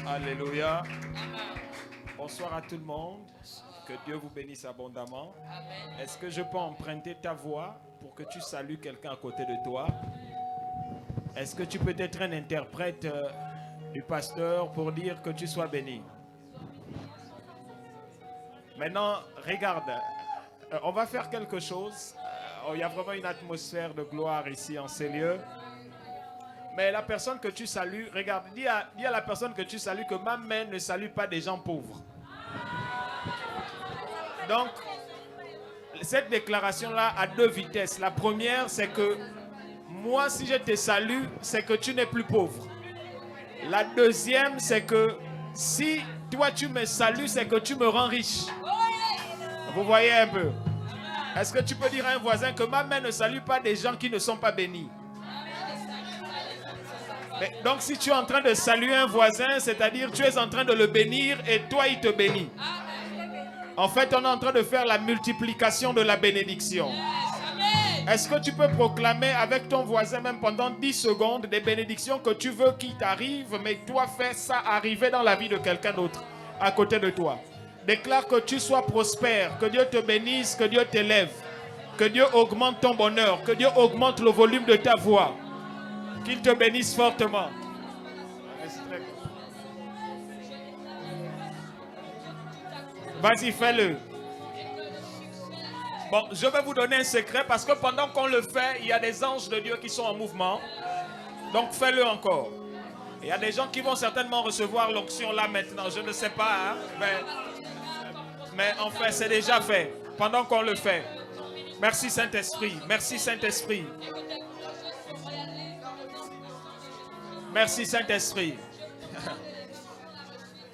Alléluia. Bonsoir à tout le monde. Que Dieu vous bénisse abondamment. Est-ce que je peux emprunter ta voix pour que tu salues quelqu'un à côté de toi? Est-ce que tu peux être un interprète du pasteur pour dire que tu sois béni? Maintenant, regarde, on va faire quelque chose. Il y a vraiment une atmosphère de gloire ici en ces lieux. Mais la personne que tu salues, regarde, dis à la personne que tu salues que ma main ne salue pas des gens pauvres. Donc, cette déclaration-là a deux vitesses. La première, c'est que moi, si je te salue, c'est que tu n'es plus pauvre. La deuxième, c'est que si toi, tu me salues, c'est que tu me rends riche. Vous voyez un peu? Est-ce que tu peux dire à un voisin que ma main ne salue pas des gens qui ne sont pas bénis? Mais donc, si tu es en train de saluer un voisin, c'est-à-dire tu es en train de le bénir et toi, il te bénit. En fait, on est en train de faire la multiplication de la bénédiction. Est-ce que tu peux proclamer avec ton voisin, même pendant 10 secondes, des bénédictions que tu veux qu'il t'arrive, mais toi, fais ça arriver dans la vie de quelqu'un d'autre à côté de toi. Déclare que tu sois prospère, que Dieu te bénisse, que Dieu t'élève, que Dieu augmente ton bonheur, que Dieu augmente le volume de ta voix, qu'il te bénisse fortement. Vas-y, fais-le. Bon, je vais vous donner un secret parce que pendant qu'on le fait, il y a des anges de Dieu qui sont en mouvement. Donc fais-le encore. Il y a des gens qui vont certainement recevoir l'onction là maintenant. Je ne sais pas, hein, mais en fait, c'est déjà fait. Pendant qu'on le fait. Merci Saint-Esprit. Merci Saint-Esprit. Merci Saint-Esprit.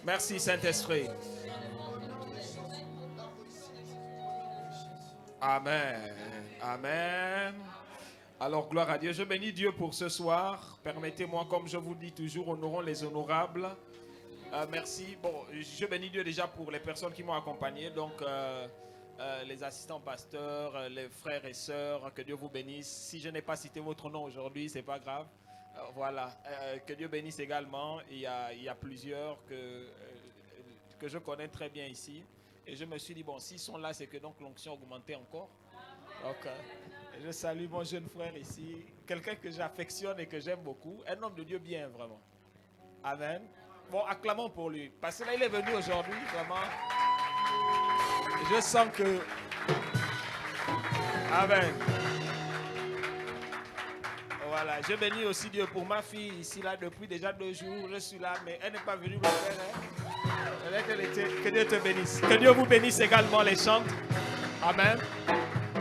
Merci Saint-Esprit. Amen. Amen. Alors, gloire à Dieu. Je bénis Dieu pour ce soir. Permettez-moi, comme je vous dis toujours, honorons les honorables. Merci. Bon, je bénis Dieu déjà pour les personnes qui m'ont accompagné. Donc, les assistants pasteurs, les frères et sœurs, que Dieu vous bénisse. Si je n'ai pas cité votre nom aujourd'hui, c'est pas grave. Voilà. Que Dieu bénisse également. Il y a plusieurs que je connais très bien ici. Et je me suis dit, bon, s'ils sont là, c'est que donc l'onction a augmenté encore. Donc, je salue mon jeune frère ici. Quelqu'un que j'affectionne et que j'aime beaucoup. Un homme de Dieu bien, vraiment. Amen. Bon, acclamons pour lui. Parce que là, il est venu aujourd'hui, vraiment. Je sens que... Amen. Voilà, je bénis aussi Dieu pour ma fille ici, là, depuis déjà 2 jours. Je suis là, mais elle n'est pas venue me faire. Que Dieu te bénisse. Que Dieu vous bénisse également les chantes. Amen.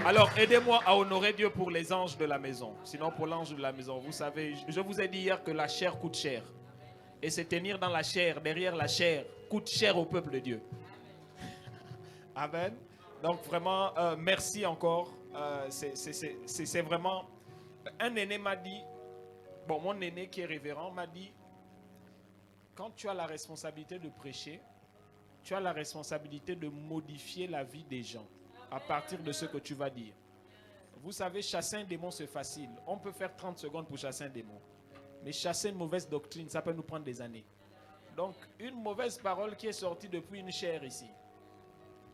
Alors, aidez-moi à honorer Dieu pour les anges de la maison. Sinon, pour l'ange de la maison, vous savez, je vous ai dit hier que la chair coûte cher. Et se tenir dans la chair, derrière la chair, coûte cher au peuple de Dieu. Amen. Donc, vraiment, merci encore. C'est vraiment... Un aîné m'a dit, bon, mon aîné qui est révérend m'a dit, quand tu as la responsabilité de prêcher, tu as la responsabilité de modifier la vie des gens à partir de ce que tu vas dire. Vous savez, chasser un démon, c'est facile. On peut faire 30 secondes pour chasser un démon. Mais chasser une mauvaise doctrine, ça peut nous prendre des années. Donc, une mauvaise parole qui est sortie depuis une chair ici,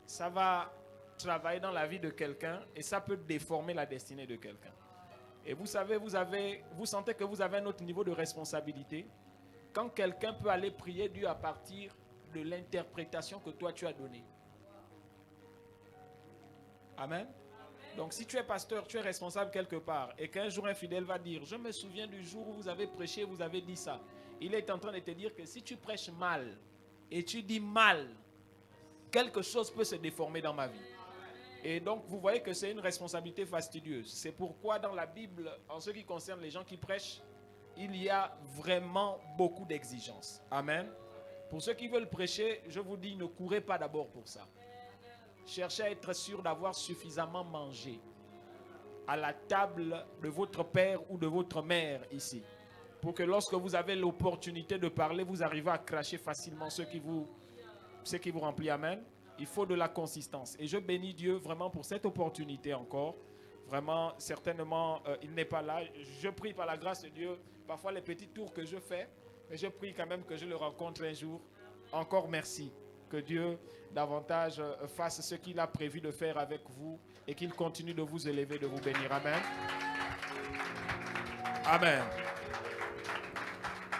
ça va travailler dans la vie de quelqu'un et ça peut déformer la destinée de quelqu'un. Et vous savez, vous sentez que vous avez un autre niveau de responsabilité quand quelqu'un peut aller prier Dieu à partir de l'interprétation que toi tu as donnée. Amen. Donc si tu es pasteur, tu es responsable quelque part et qu'un jour un fidèle va dire, je me souviens du jour où vous avez prêché, vous avez dit ça. Il est en train de te dire que si tu prêches mal et tu dis mal, quelque chose peut se déformer dans ma vie. Et donc vous voyez que c'est une responsabilité fastidieuse. C'est pourquoi dans la Bible, en ce qui concerne les gens qui prêchent, il y a vraiment beaucoup d'exigences. Amen. Pour ceux qui veulent prêcher, je vous dis, ne courez pas d'abord pour ça. Cherchez à être sûr d'avoir suffisamment mangé à la table de votre père ou de votre mère ici. Pour que lorsque vous avez l'opportunité de parler, vous arrivez à cracher facilement ce qui vous remplit. Amen. Il faut de la consistance. Et je bénis Dieu vraiment pour cette opportunité encore. Vraiment, certainement, il n'est pas là. Je prie par la grâce de Dieu. Parfois, les petits tours que je fais, Mais je prie quand même que je le rencontre un jour. Encore merci. Que Dieu davantage fasse ce qu'il a prévu de faire avec vous et qu'il continue de vous élever, de vous bénir. Amen. Amen.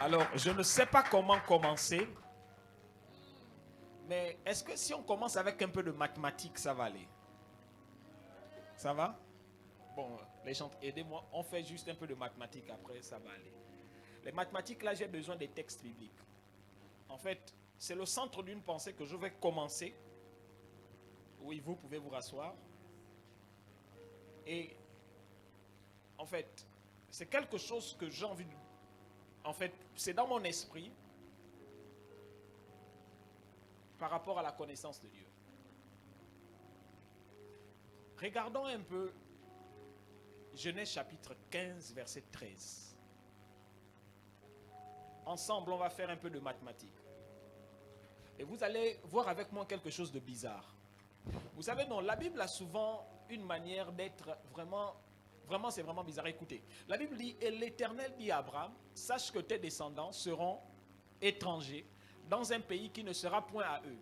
Alors, je ne sais pas comment commencer, mais est-ce que si on commence avec un peu de mathématiques, ça va aller? Ça va? Bon, les gens, aidez-moi. On fait juste un peu de mathématiques, après ça va aller. Les mathématiques, là, j'ai besoin des textes bibliques. En fait, c'est le centre d'une pensée que je vais commencer. Oui, vous pouvez vous rasseoir. Et en fait, c'est quelque chose que j'ai envie de... En fait, c'est dans mon esprit par rapport à la connaissance de Dieu. Regardons un peu Genèse chapitre 15, verset 13. Ensemble, on va faire un peu de mathématiques. Et vous allez voir avec moi quelque chose de bizarre. Vous savez, non, la Bible a souvent une manière d'être vraiment, c'est vraiment bizarre. Écoutez, la Bible dit, et l'Éternel dit à Abraham, sache que tes descendants seront étrangers dans un pays qui ne sera point à eux.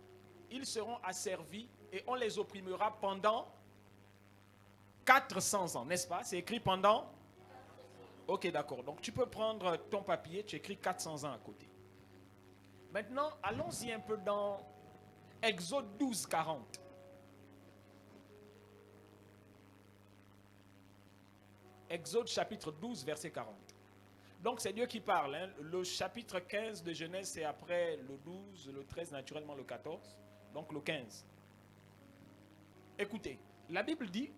Ils seront asservis et on les opprimera pendant 400 ans, n'est-ce pas? C'est écrit pendant... Ok, d'accord. Donc tu peux prendre ton papier, tu écris 400 ans à côté. Maintenant, allons-y un peu dans Exode 12, 40. Exode chapitre 12, verset 40. Donc c'est Dieu qui parle. Hein. Le chapitre 15 de Genèse, c'est après le 12, le 13, naturellement le 14. Donc le 15. Écoutez, la Bible dit,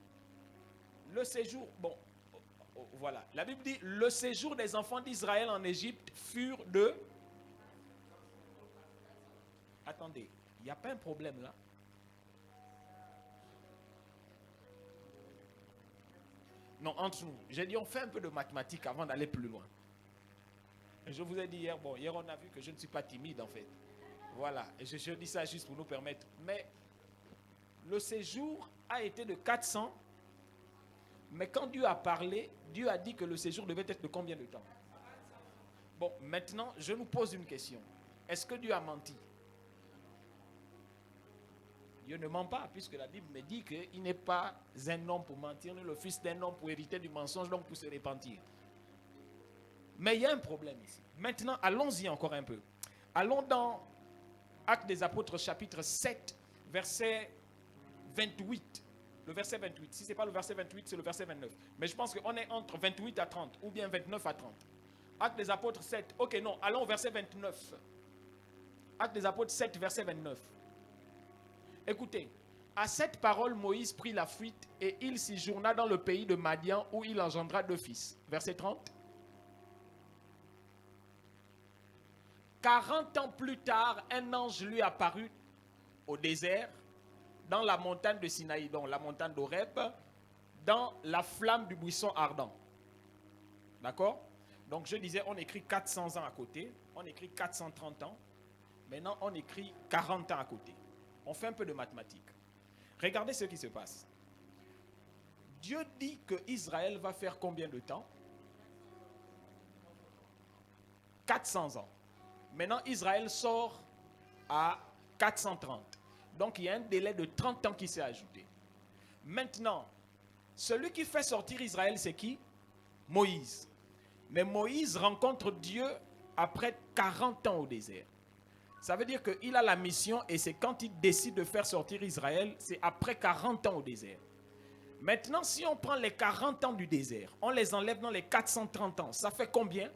le séjour... Bon, voilà. La Bible dit, le séjour des enfants d'Israël en Égypte furent de... Attendez, il n'y a pas un problème là? Non, entre nous. J'ai dit, on fait un peu de mathématiques avant d'aller plus loin. Et je vous ai dit hier, bon, hier on a vu que je ne suis pas timide en fait. Voilà, et je dis ça juste pour nous permettre. Mais le séjour a été de 400, mais quand Dieu a parlé, Dieu a dit que le séjour devait être de combien de temps? Bon, maintenant, je nous pose une question. Est-ce que Dieu a menti? Dieu ne ment pas, puisque la Bible me dit qu'il n'est pas un homme pour mentir, ni le fils d'un homme pour hériter du mensonge, donc pour se repentir. Mais il y a un problème ici. Maintenant, allons-y encore un peu. Allons dans Actes des Apôtres, chapitre 7, verset 28. Le verset 28. Si ce n'est pas le verset 28, c'est le verset 29. Mais je pense qu'on est entre 28 à 30, ou bien 29 à 30. Actes des Apôtres 7. Ok, non, allons au verset 29. Actes des Apôtres 7, verset 29. Écoutez, à cette parole, Moïse prit la fuite et il séjourna dans le pays de Madian où il engendra 2 fils. Verset 30. 40 ans plus tard, un ange lui apparut au désert, dans la montagne de Sinaï, donc la montagne d'Horeb, dans la flamme du buisson ardent. D'accord? Donc je disais, on écrit 400 ans à côté, on écrit 430 ans, maintenant on écrit 40 ans à côté. On fait un peu de mathématiques. Regardez ce qui se passe. Dieu dit que Israël va faire combien de temps? 400 ans. Maintenant, Israël sort à 430. Donc, il y a un délai de 30 ans qui s'est ajouté. Maintenant, celui qui fait sortir Israël, c'est qui? Moïse. Mais Moïse rencontre Dieu après 40 ans au désert. Ça veut dire qu'il a la mission et c'est quand il décide de faire sortir Israël, c'est après 40 ans au désert. Maintenant, si on prend les 40 ans du désert, on les enlève dans les 430 ans, ça fait combien?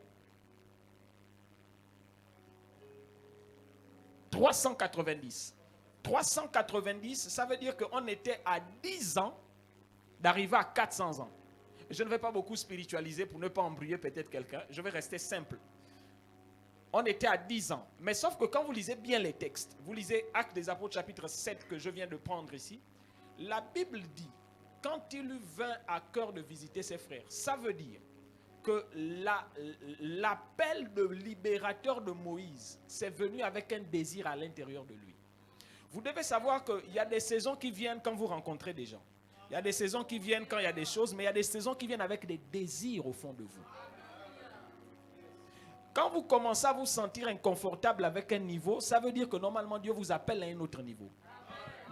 390. 390, ça veut dire qu'on était à 10 ans d'arriver à 400 ans. Je ne vais pas beaucoup spiritualiser pour ne pas embrouiller peut-être quelqu'un. Je vais rester simple. On était à 10 ans. Mais sauf que quand vous lisez bien les textes, vous lisez Actes des Apôtres chapitre 7 que je viens de prendre ici, la Bible dit, quand il lui vint à cœur de visiter ses frères, ça veut dire que l'appel de libérateur de Moïse, c'est venu avec un désir à l'intérieur de lui. Vous devez savoir qu'il y a des saisons qui viennent quand vous rencontrez des gens. Il y a des saisons qui viennent quand il y a des choses, mais il y a des saisons qui viennent avec des désirs au fond de vous. Quand vous commencez à vous sentir inconfortable avec un niveau, ça veut dire que normalement Dieu vous appelle à un autre niveau.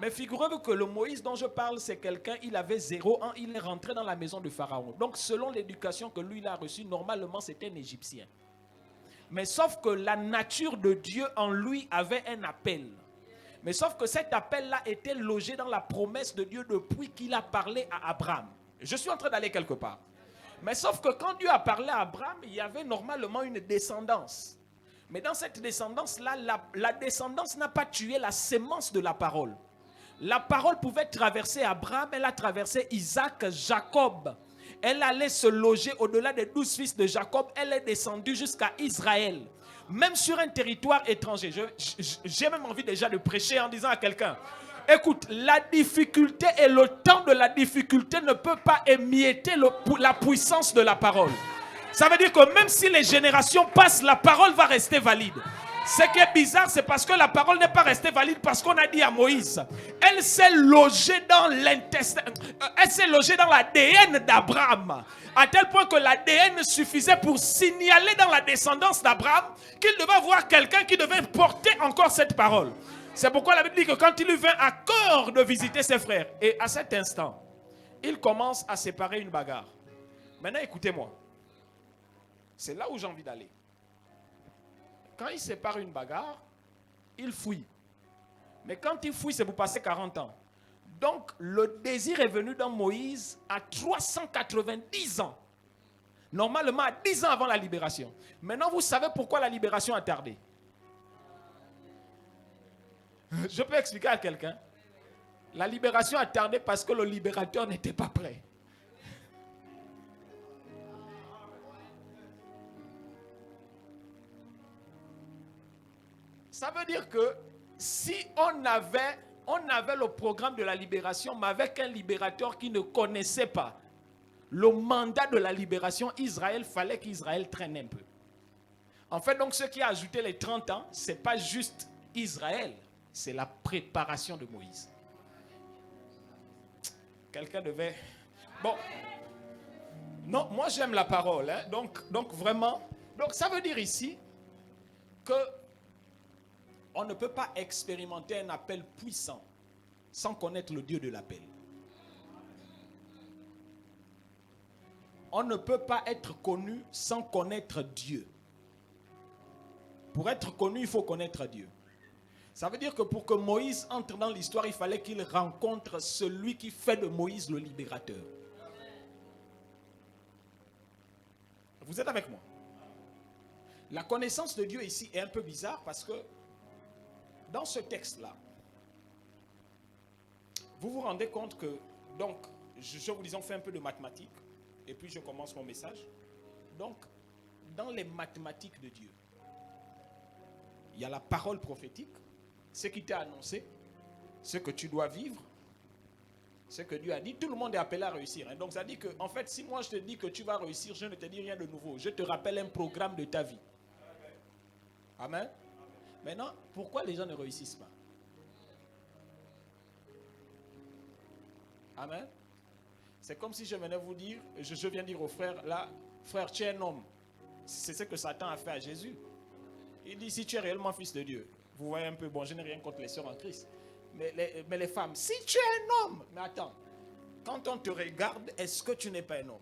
Mais figurez-vous que le Moïse dont je parle, c'est quelqu'un, il avait 0 ans, il est rentré dans la maison de Pharaon. Donc selon l'éducation que lui il a reçue, normalement c'était un Égyptien. Mais sauf que la nature de Dieu en lui avait un appel. Mais sauf que cet appel-là était logé dans la promesse de Dieu depuis qu'il a parlé à Abraham. Je suis en train d'aller quelque part. Mais sauf que quand Dieu a parlé à Abraham, il y avait normalement une descendance. Mais dans cette descendance-là, la descendance n'a pas tué la sémence de la parole. La parole pouvait traverser Abraham, elle a traversé Isaac, Jacob. Elle allait se loger au-delà des 12 fils de Jacob. Elle est descendue jusqu'à Israël. Même sur un territoire étranger. J'ai même envie déjà de prêcher en disant à quelqu'un, écoute, la difficulté et le temps de la difficulté ne peut pas émietter la puissance de la parole. Ça veut dire que même si les générations passent, la parole va rester valide. Ce qui est bizarre, c'est parce que la parole n'est pas restée valide parce qu'on a dit à Moïse, elle s'est logée dans l'intestin, elle s'est logée dans l'ADN d'Abraham, à tel point que l'ADN suffisait pour signaler dans la descendance d'Abraham qu'il devait avoir quelqu'un qui devait porter encore cette parole. C'est pourquoi la Bible dit que quand il lui vint à cœur de visiter ses frères, et à cet instant, il commence à séparer une bagarre. Maintenant, écoutez-moi. C'est là où j'ai envie d'aller. Quand il sépare une bagarre, il fouille. Mais quand il fouille, c'est pour passer 40 ans. Donc, le désir est venu dans Moïse à 390 ans. Normalement, à 10 ans avant la libération. Maintenant, vous savez pourquoi la libération a tardé. Je peux expliquer à quelqu'un. La libération a tardé parce que le libérateur n'était pas prêt. Ça veut dire que si on avait le programme de la libération, mais avec un libérateur qui ne connaissait pas le mandat de la libération, Israël, fallait qu'Israël traîne un peu. En fait, donc, ce qui a ajouté les 30 ans, ce n'est pas juste Israël, c'est la préparation de Moïse. Quelqu'un devait... Bon, non, moi j'aime la parole, hein. Donc vraiment, donc ça veut dire ici que on ne peut pas expérimenter un appel puissant sans connaître le Dieu de l'appel. On ne peut pas être connu sans connaître Dieu. Pour être connu, il faut connaître Dieu. Ça veut dire que pour que Moïse entre dans l'histoire, il fallait qu'il rencontre celui qui fait de Moïse le libérateur. Vous êtes avec moi? La connaissance de Dieu ici est un peu bizarre parce que dans ce texte-là, vous vous rendez compte que, donc, je vous dis, on fait un peu de mathématiques, et puis je commence mon message. Donc, dans les mathématiques de Dieu, il y a la parole prophétique, ce qui t'est annoncé, ce que tu dois vivre, ce que Dieu a dit. Tout le monde est appelé à réussir. Hein. Donc, ça dit que, en fait, si moi je te dis que tu vas réussir, je ne te dis rien de nouveau. Je te rappelle un programme de ta vie. Amen. Maintenant, pourquoi les gens ne réussissent pas? Amen. C'est comme si je venais vous dire, je viens dire au frère, là, frère, tu es un homme. C'est ce que Satan a fait à Jésus. Il dit, si tu es réellement fils de Dieu, vous voyez un peu, bon, je n'ai rien contre les sœurs en Christ, mais les femmes, si tu es un homme, mais attends, quand on te regarde, est-ce que tu n'es pas un homme?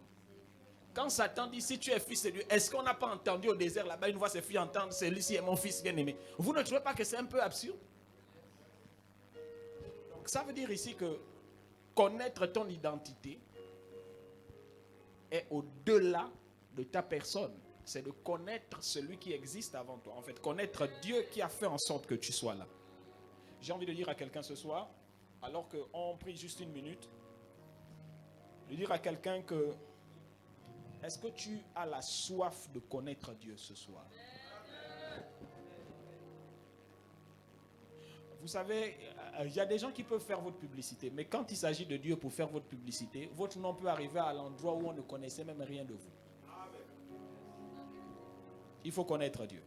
Quand Satan dit, si tu es fils de Dieu, est-ce qu'on n'a pas entendu au désert là-bas, une voix ses filles entendre, celui-ci est mon fils bien-aimé? Vous ne trouvez pas que c'est un peu absurde? Donc ça veut dire ici que connaître ton identité est au-delà de ta personne. C'est de connaître celui qui existe avant toi. En fait, connaître Dieu qui a fait en sorte que tu sois là. J'ai envie de dire à quelqu'un ce soir, alors qu'on prie juste une minute, de dire à quelqu'un que est-ce que tu as la soif de connaître Dieu ce soir? Vous savez, il y a des gens qui peuvent faire votre publicité, mais quand il s'agit de Dieu pour faire votre publicité, votre nom peut arriver à l'endroit où on ne connaissait même rien de vous. Il faut connaître Dieu.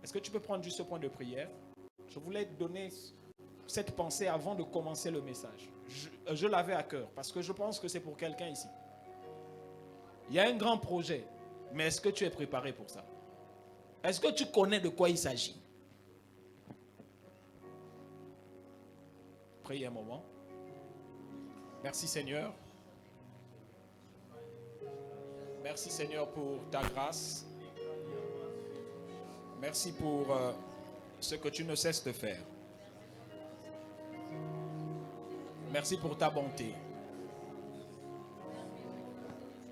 Est-ce que tu peux prendre juste ce point de prière? Je voulais donner cette pensée avant de commencer le message. Je l'avais à cœur parce que je pense que c'est pour quelqu'un ici. Il y a un grand projet Mais est-ce que tu es préparé pour ça? Est-ce que tu connais de quoi il s'agit? Priez un moment. Merci Seigneur. Merci Seigneur pour ta grâce. Merci pour ce que tu ne cesses de faire. Merci pour ta bonté.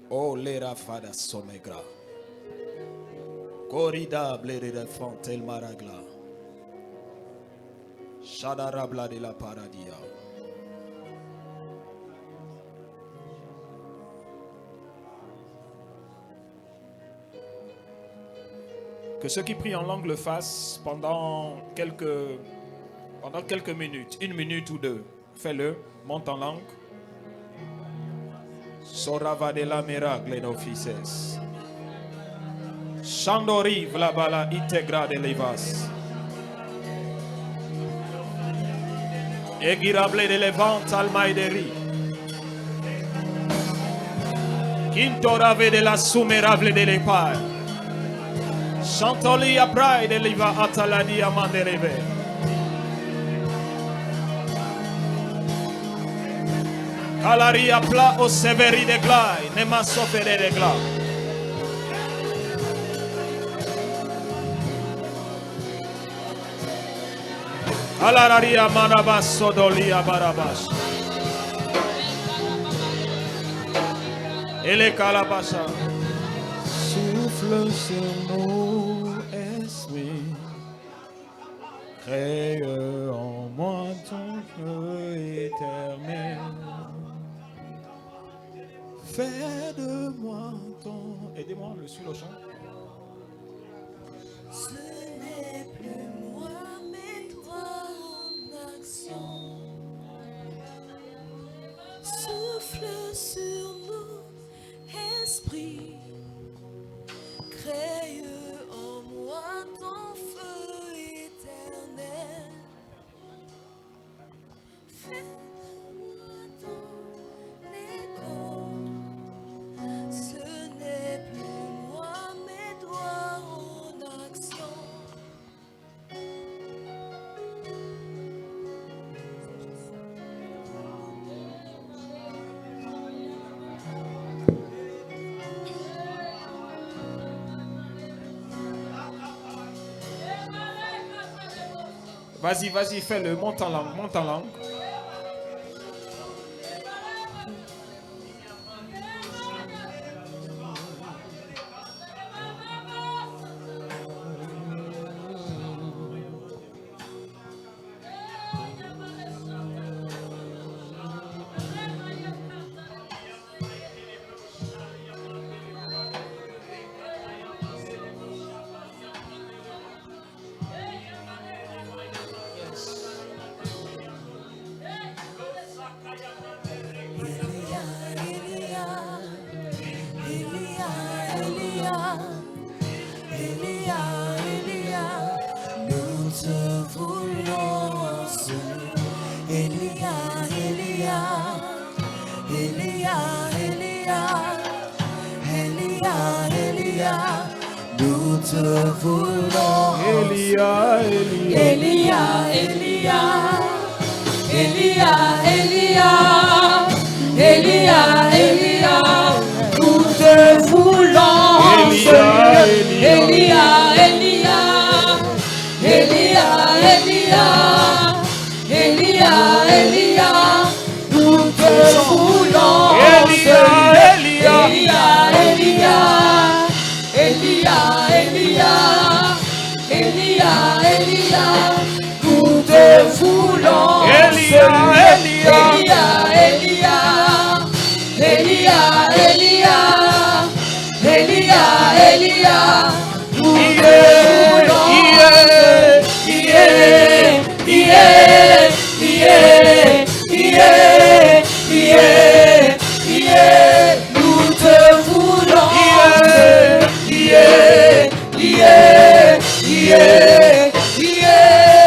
Oh, l'era fada somegra. Corrida blerere fontel maragla. Shadarabla de la paradia. Que ceux qui prient en langue le fassent pendant quelques minutes, 1 minute ou 2. Fais-le, monte en langue. Sorava de la miracle in offices. Chandori vlabala integra de levas. Egirable de levant almaideri. Quintorave de la sumerable de l'épar. Chantoli a praide de l'iva ataladi a mandereve. Calari a plat au severi de glai, ne ma sofere de glai. Alararia manabas sodolia barabas. Et les calabasas. Souffle sur nos esprits, crée en moi ton feu éternel. Fais de moi ton... Aidez-moi, le suis le chant. Ce n'est plus moi, mais toi en action. Souffle sur nous, esprit. Crée en moi ton feu éternel. Fais de moi ton écho. Ce n'est plus moi, mais toi en action. Vas-y, vas-y, fais-le, monte en langue, monte en langue. Yeah.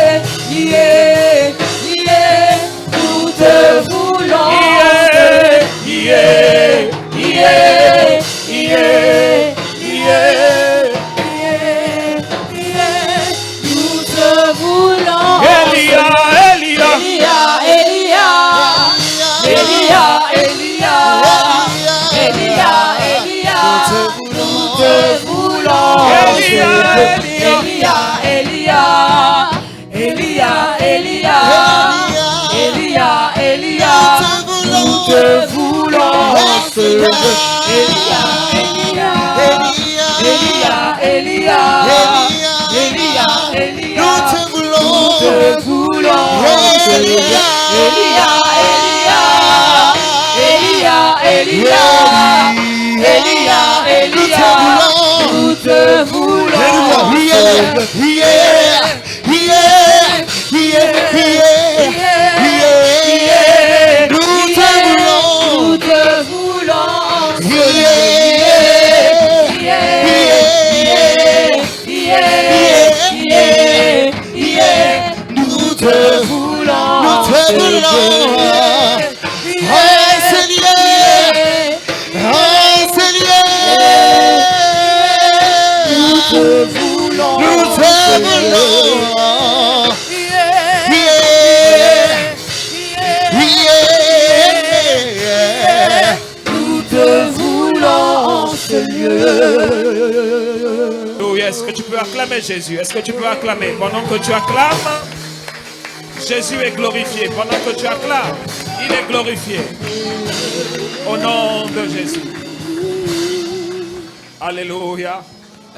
nous te voulons en ce lieu. Nous te voulons. Est-ce que tu peux acclamer Jésus? Est-ce que tu peux acclamer? Pendant que tu acclames, Jésus est glorifié. Pendant que tu acclames, il est glorifié. Au nom de Jésus. Alléluia.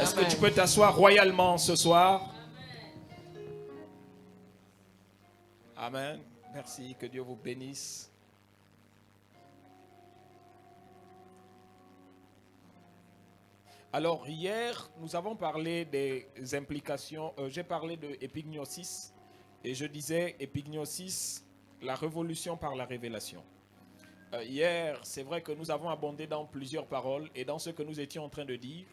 Est-ce que tu peux t'asseoir royalement ce soir? Amen. Merci. Que Dieu vous bénisse. Alors hier, nous avons parlé des implications, j'ai parlé de épignosis et je disais épignosis, la révolution par la révélation. Hier, c'est vrai que nous avons abondé dans plusieurs paroles et dans ce que nous étions en train de dire,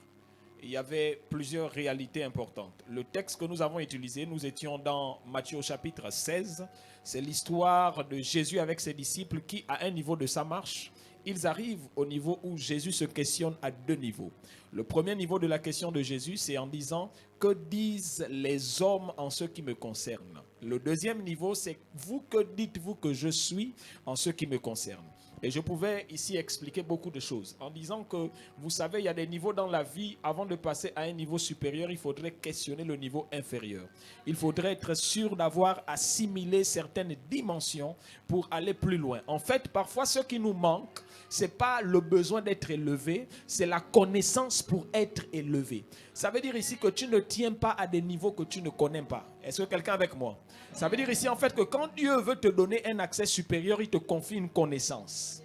il y avait plusieurs réalités importantes. Le texte que nous avons utilisé, nous étions dans Matthieu au chapitre 16, c'est l'histoire de Jésus avec ses disciples qui, à un niveau de sa marche, ils arrivent au niveau où Jésus se questionne à deux niveaux. Le premier niveau de la question de Jésus, c'est en disant « Que disent les hommes en ce qui me concerne ?» Le deuxième niveau, c'est « Vous, que dites-vous que je suis en ce qui me concerne ?» Et je pouvais ici expliquer beaucoup de choses en disant que, vous savez, il y a des niveaux dans la vie. Avant de passer à un niveau supérieur, il faudrait questionner le niveau inférieur. Il faudrait être sûr d'avoir assimilé certaines dimensions pour aller plus loin. En fait, parfois, ce qui nous manque, ce n'est pas le besoin d'être élevé, c'est la connaissance pour être élevé. Ça veut dire ici que tu ne tiens pas à des niveaux que tu ne connais pas. Est-ce que quelqu'un est avec moi? Ça veut dire ici en fait que quand Dieu veut te donner un accès supérieur, il te confie une connaissance.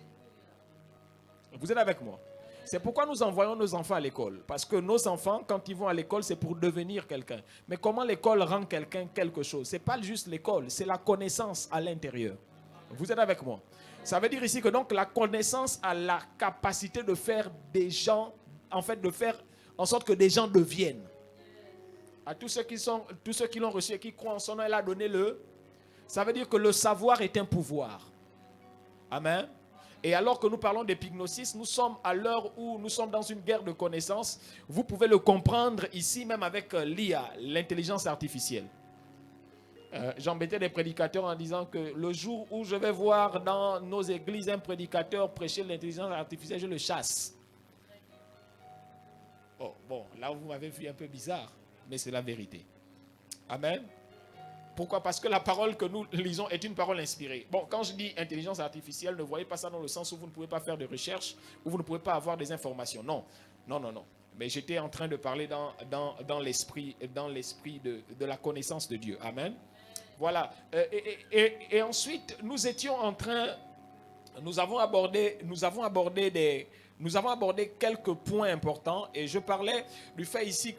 Vous êtes avec moi? C'est pourquoi nous envoyons nos enfants à l'école. Parce que nos enfants, quand ils vont à l'école, c'est pour devenir quelqu'un. Mais comment l'école rend quelqu'un quelque chose? Ce n'est pas juste l'école, c'est la connaissance à l'intérieur. Vous êtes avec moi? Ça veut dire ici que donc la connaissance a la capacité de faire des gens, en fait de faire en sorte que des gens deviennent. À tous ceux qui l'ont reçu et qui croient en son nom, elle a donné le. Ça veut dire que le savoir est un pouvoir. Amen. Et alors que nous parlons d'épignosis, nous sommes à l'heure où nous sommes dans une guerre de connaissances. Vous pouvez le comprendre ici même avec l'IA, l'intelligence artificielle. J'embêtais des prédicateurs en disant que le jour où je vais voir dans nos églises un prédicateur prêcher l'intelligence artificielle, je le chasse. Oh, bon, là vous m'avez vu un peu bizarre, mais c'est la vérité. Amen. Pourquoi? Parce que la parole que nous lisons est une parole inspirée. Bon, quand je dis intelligence artificielle, ne voyez pas ça dans le sens où vous ne pouvez pas faire de recherche, où vous ne pouvez pas avoir des informations. Non, non, non, non. Mais j'étais en train de parler dans l'esprit de la connaissance de Dieu. Amen. Voilà. Et ensuite, nous étions en train, nous avons abordé quelques points importants et je parlais du fait ici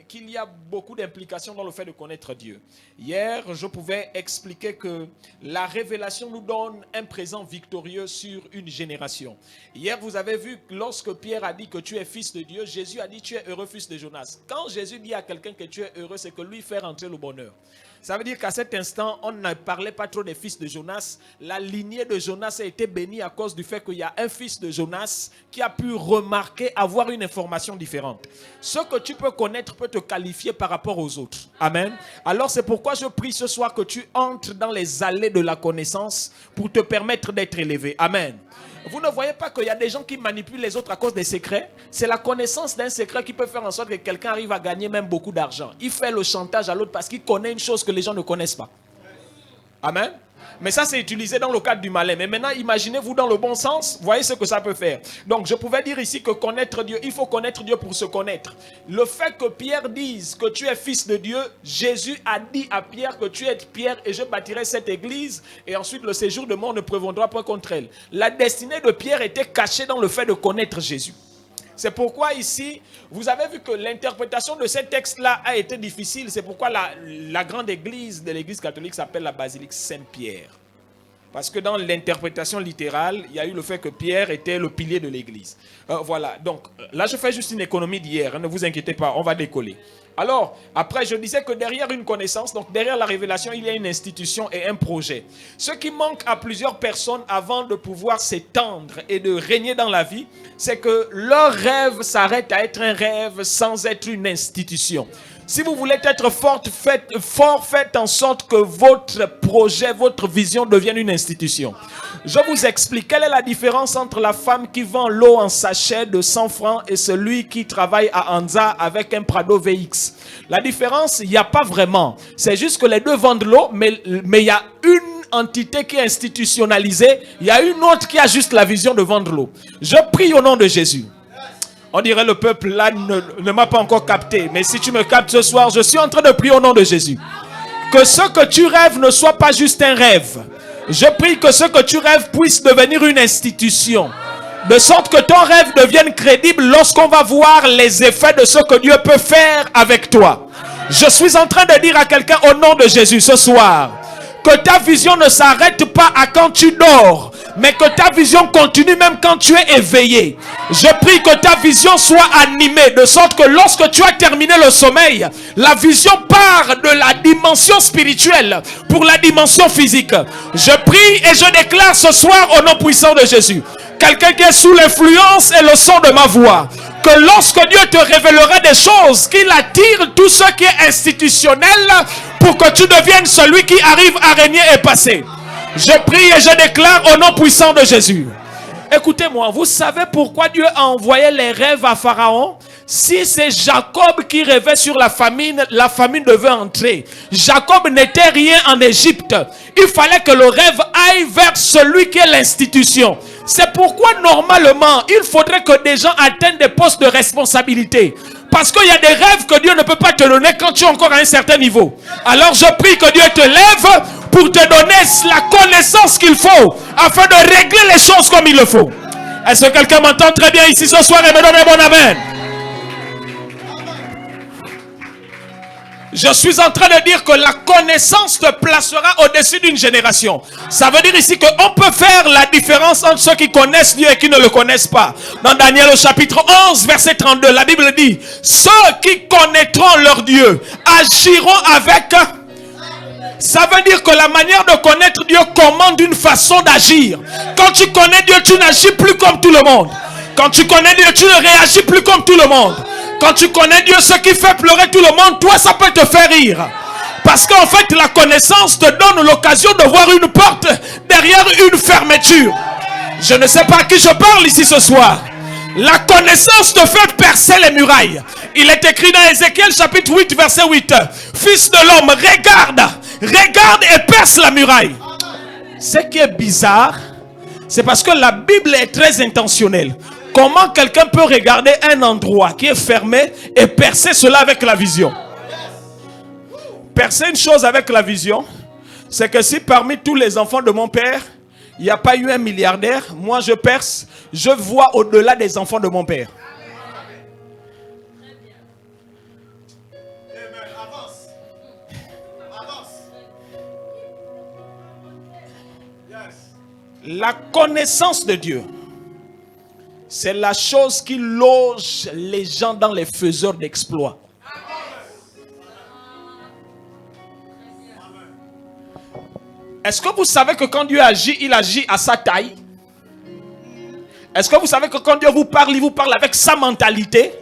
qu'il y a beaucoup d'implications dans le fait de connaître Dieu. Hier, je pouvais expliquer que la révélation nous donne un présent victorieux sur une génération. Hier, vous avez vu, lorsque Pierre a dit que tu es fils de Dieu, Jésus a dit tu es heureux fils de Jonas. Quand Jésus dit à quelqu'un que tu es heureux, c'est que lui fait rentrer le bonheur. Ça veut dire qu'à cet instant, on ne parlait pas trop des fils de Jonas. La lignée de Jonas a été bénie à cause du fait qu'il y a un fils de Jonas qui a pu remarquer, avoir une information différente. Ce que tu peux connaître peut te qualifier par rapport aux autres. Amen. Alors c'est pourquoi je prie ce soir que tu entres dans les allées de la connaissance pour te permettre d'être élevé. Amen. Vous ne voyez pas qu'il y a des gens qui manipulent les autres à cause des secrets? C'est la connaissance d'un secret qui peut faire en sorte que quelqu'un arrive à gagner même beaucoup d'argent. Il fait le chantage à l'autre parce qu'il connaît une chose que les gens ne connaissent pas. Amen. Mais ça, c'est utilisé dans le cadre du malin. Mais maintenant, imaginez-vous dans le bon sens. Voyez ce que ça peut faire. Donc, je pouvais dire ici que connaître Dieu, il faut connaître Dieu pour se connaître. Le fait que Pierre dise que tu es fils de Dieu, Jésus a dit à Pierre que tu es Pierre et je bâtirai cette église. Et ensuite, le séjour de mort ne prévaudra pas contre elle. La destinée de Pierre était cachée dans le fait de connaître Jésus. C'est pourquoi ici, vous avez vu que l'interprétation de ces textes-là a été difficile. C'est pourquoi la grande église de l'église catholique s'appelle la basilique Saint-Pierre. Parce que dans l'interprétation littérale, il y a eu le fait que Pierre était le pilier de l'église. Voilà, donc là je fais juste une économie d'hier, ne vous inquiétez pas, on va décoller. Alors, après je disais que derrière une connaissance, donc derrière la révélation, il y a une institution et un projet. Ce qui manque à plusieurs personnes avant de pouvoir s'étendre et de régner dans la vie, c'est que leur rêve s'arrête à être un rêve sans être une institution. Si vous voulez être fort, faites en sorte que votre projet, votre vision devienne une institution. Je vous explique. Quelle est la différence entre la femme qui vend l'eau en sachet de 100 francs et celui qui travaille à Anza avec un Prado VX? La différence, il n'y a pas vraiment. C'est juste que les deux vendent l'eau, mais il y a une entité qui est institutionnalisée. Il y a une autre qui a juste la vision de vendre l'eau. Je prie au nom de Jésus. On dirait le peuple là ne m'a pas encore capté. Mais si tu me captes ce soir, je suis en train de prier au nom de Jésus. Que ce que tu rêves ne soit pas juste un rêve. Je prie que ce que tu rêves puisse devenir une institution. De sorte que ton rêve devienne crédible lorsqu'on va voir les effets de ce que Dieu peut faire avec toi. Je suis en train de dire à quelqu'un au nom de Jésus ce soir, que ta vision ne s'arrête pas à quand tu dors, mais que ta vision continue même quand tu es éveillé. Je prie que ta vision soit animée, de sorte que lorsque tu as terminé le sommeil, la vision part de la dimension spirituelle pour la dimension physique. Je prie et je déclare ce soir au nom puissant de Jésus, quelqu'un qui est sous l'influence et le son de ma voix, que lorsque Dieu te révélera des choses, qu'il attire tout ce qui est institutionnel pour que tu deviennes celui qui arrive à régner et passer. Je prie et je déclare au nom puissant de Jésus. Écoutez-moi, vous savez pourquoi Dieu a envoyé les rêves à Pharaon? Si c'est Jacob qui rêvait sur la famine devait entrer. Jacob n'était rien en Égypte. Il fallait que le rêve aille vers celui qui est l'institution. C'est pourquoi normalement, il faudrait que des gens atteignent des postes de responsabilité. Parce qu'il y a des rêves que Dieu ne peut pas te donner quand tu es encore à un certain niveau. Alors je prie que Dieu te lève pour te donner la connaissance qu'il faut afin de régler les choses comme il le faut. Est-ce que quelqu'un m'entend très bien ici ce soir et me donne un bon amen? Je suis en train de dire que la connaissance te placera au-dessus d'une génération. Ça veut dire ici qu'on peut faire la différence entre ceux qui connaissent Dieu et qui ne le connaissent pas. Dans Daniel au chapitre 11, verset 32, la Bible dit, ceux qui connaîtront leur Dieu agiront avec... Ça veut dire que la manière de connaître Dieu commande une façon d'agir. Quand tu connais Dieu, tu n'agis plus comme tout le monde. Quand tu connais Dieu, tu ne réagis plus comme tout le monde. Quand tu connais Dieu, ce qui fait pleurer tout le monde, toi, ça peut te faire rire. Parce qu'en fait, la connaissance te donne l'occasion de voir une porte derrière une fermeture. Je ne sais pas à qui je parle ici ce soir. La connaissance te fait percer les murailles. Il est écrit dans Ézéchiel chapitre 8, verset 8. Fils de l'homme, regarde et perce la muraille. Ce qui est bizarre, c'est parce que la Bible est très intentionnelle. Comment quelqu'un peut regarder un endroit qui est fermé et percer cela avec la vision? Percer une chose avec la vision, c'est que si parmi tous les enfants de mon père, il n'y a pas eu un milliardaire, moi je perce, je vois au-delà des enfants de mon père. La connaissance de Dieu, c'est la chose qui loge les gens dans les faiseurs d'exploits. Est-ce que vous savez que quand Dieu agit, il agit à sa taille? Est-ce que vous savez que quand Dieu vous parle, il vous parle avec sa mentalité?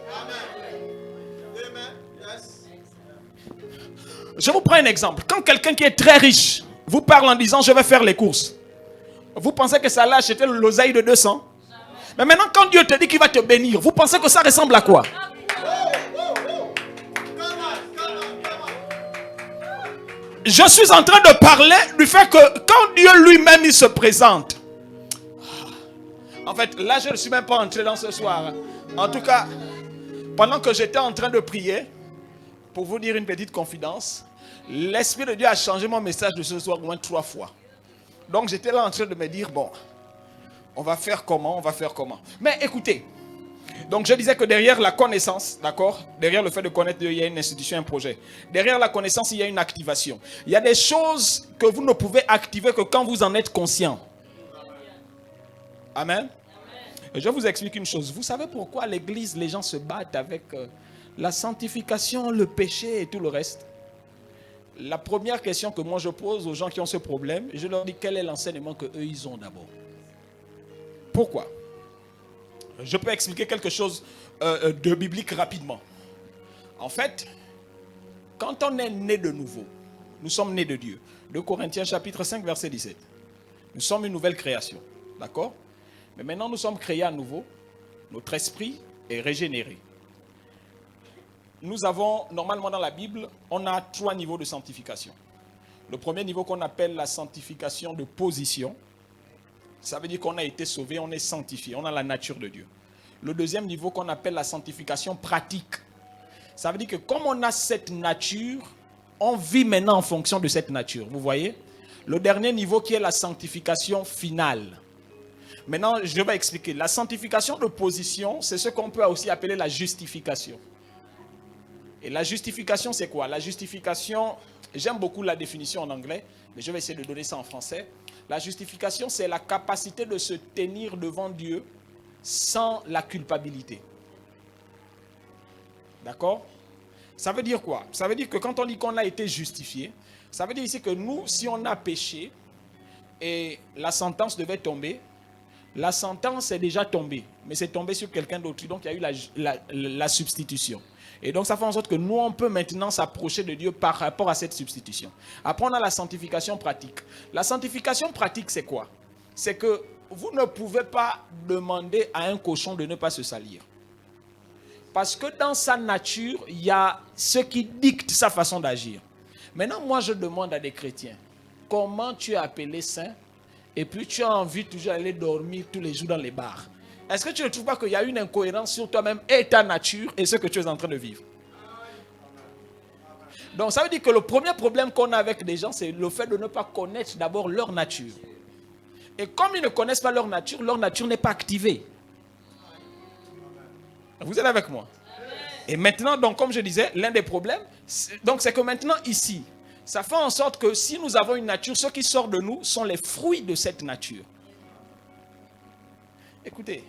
Je vous prends un exemple. Quand quelqu'un qui est très riche vous parle en disant je vais faire les courses, Vous pensez que ça allait acheter l'oseille de 200? Mais maintenant, quand Dieu te dit qu'il va te bénir, vous pensez que ça ressemble à quoi? Je suis en train de parler du fait que quand Dieu lui-même il se présente. En fait, là, je ne suis même pas entré dans ce soir. En tout cas, pendant que j'étais en train de prier, pour vous dire une petite confidence, l'Esprit de Dieu a changé mon message de ce soir au moins 3 fois. Donc, j'étais là en train de me dire, bon, on va faire comment? Mais écoutez, donc je disais que derrière la connaissance, d'accord, derrière le fait de connaître Dieu, il y a une institution, un projet. Derrière la connaissance, il y a une activation. Il y a des choses que vous ne pouvez activer que quand vous en êtes conscient. Amen. Et je vous explique une chose. Vous savez pourquoi à l'église, les gens se battent avec la sanctification, le péché et tout le reste? La première question que moi je pose aux gens qui ont ce problème, je leur dis quel est l'enseignement qu'eux ils ont d'abord. Pourquoi? Je peux expliquer quelque chose de biblique rapidement. En fait, quand on est né de nouveau, nous sommes nés de Dieu. 2 Corinthiens chapitre 5 verset 17. Nous sommes une nouvelle création. D'accord? Mais maintenant nous sommes créés à nouveau. Notre esprit est régénéré. Nous avons, normalement dans la Bible, on a 3 niveaux de sanctification. Le premier niveau qu'on appelle la sanctification de position. Ça veut dire qu'on a été sauvé, on est sanctifié, on a la nature de Dieu. Le deuxième niveau qu'on appelle la sanctification pratique. Ça veut dire que comme on a cette nature, on vit maintenant en fonction de cette nature. Vous voyez? Le dernier niveau qui est la sanctification finale. Maintenant, je vais expliquer. La sanctification de position, c'est ce qu'on peut aussi appeler la justification. Et la justification, c'est quoi? La justification, j'aime beaucoup la définition en anglais, mais je vais essayer de donner ça en français. La justification, c'est la capacité de se tenir devant Dieu sans la culpabilité. D'accord? Ça veut dire quoi? Ça veut dire que quand on dit qu'on a été justifié, ça veut dire ici que nous, si on a péché et la sentence devait tomber, la sentence est déjà tombée, mais c'est tombé sur quelqu'un d'autre. Donc il y a eu la substitution. Et donc ça fait en sorte que nous, on peut maintenant s'approcher de Dieu par rapport à cette substitution. Après, on a la sanctification pratique. La sanctification pratique, c'est quoi? C'est que vous ne pouvez pas demander à un cochon de ne pas se salir. Parce que dans sa nature, il y a ce qui dicte sa façon d'agir. Maintenant, moi, je demande à des chrétiens, comment tu es appelé saint et puis tu as envie toujours d'aller dormir tous les jours dans les bars? Est-ce que tu ne trouves pas qu'il y a une incohérence sur toi-même et ta nature et ce que tu es en train de vivre? Donc ça veut dire que le premier problème qu'on a avec des gens, c'est le fait de ne pas connaître d'abord leur nature. Et comme ils ne connaissent pas leur nature n'est pas activée. Vous êtes avec moi? Et maintenant, donc comme je disais, l'un des problèmes, c'est que maintenant ici, ça fait en sorte que si nous avons une nature, ce qui sort de nous sont les fruits de cette nature. Écoutez,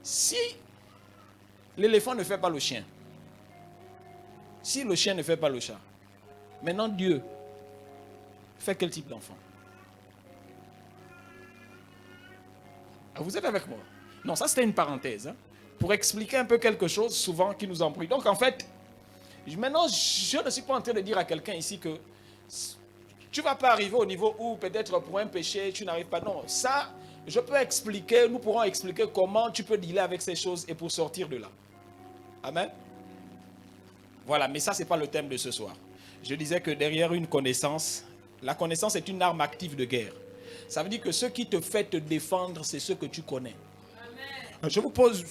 si l'éléphant ne fait pas le chien, si le chien ne fait pas le chat, maintenant Dieu fait quel type d'enfant? Vous êtes avec moi? Non, ça c'était une parenthèse, hein, pour expliquer un peu quelque chose souvent qui nous embrouille. Donc en fait, maintenant je ne suis pas en train de dire à quelqu'un ici que tu ne vas pas arriver au niveau où peut-être pour un péché tu n'arrives pas. Non, ça je peux expliquer, nous pourrons expliquer comment tu peux dealer avec ces choses et pour sortir de là. Amen. Voilà, mais ça, ce n'est pas le thème de ce soir. Je disais que derrière une connaissance, la connaissance est une arme active de guerre. Ça veut dire que ce qui te fait te défendre, c'est ce que tu connais. Amen. Je vous pose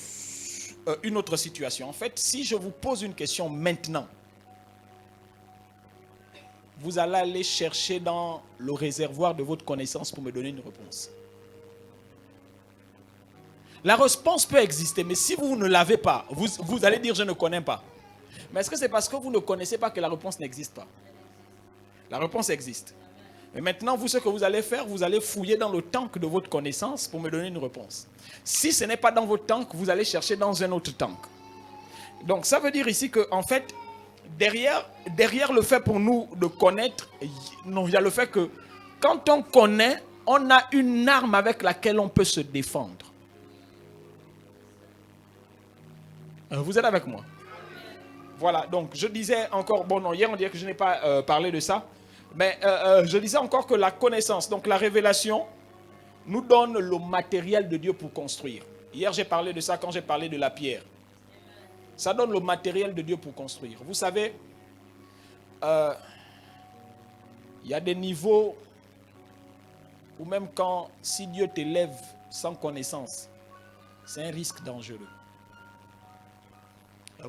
une autre situation. En fait, si je vous pose une question maintenant, vous allez aller chercher dans le réservoir de votre connaissance pour me donner une réponse. La réponse peut exister, mais si vous ne l'avez pas, vous allez dire je ne connais pas. Mais est-ce que c'est parce que vous ne connaissez pas que la réponse n'existe pas? La réponse existe. Mais maintenant, vous, ce que vous allez faire, vous allez fouiller dans le tank de votre connaissance pour me donner une réponse. Si ce n'est pas dans votre tank, vous allez chercher dans un autre tank. Donc ça veut dire ici que, en fait, derrière le fait pour nous de connaître, non, il y a le fait que quand on connaît, on a une arme avec laquelle on peut se défendre. Vous êtes avec moi? Voilà, donc je disais encore, bon non, hier on dirait que je n'ai pas parlé de ça, mais je disais encore que la connaissance, donc la révélation, nous donne le matériel de Dieu pour construire. Hier, j'ai parlé de ça quand j'ai parlé de la pierre. Ça donne le matériel de Dieu pour construire. Vous savez, il y a des niveaux où même si Dieu t'élève sans connaissance, c'est un risque dangereux.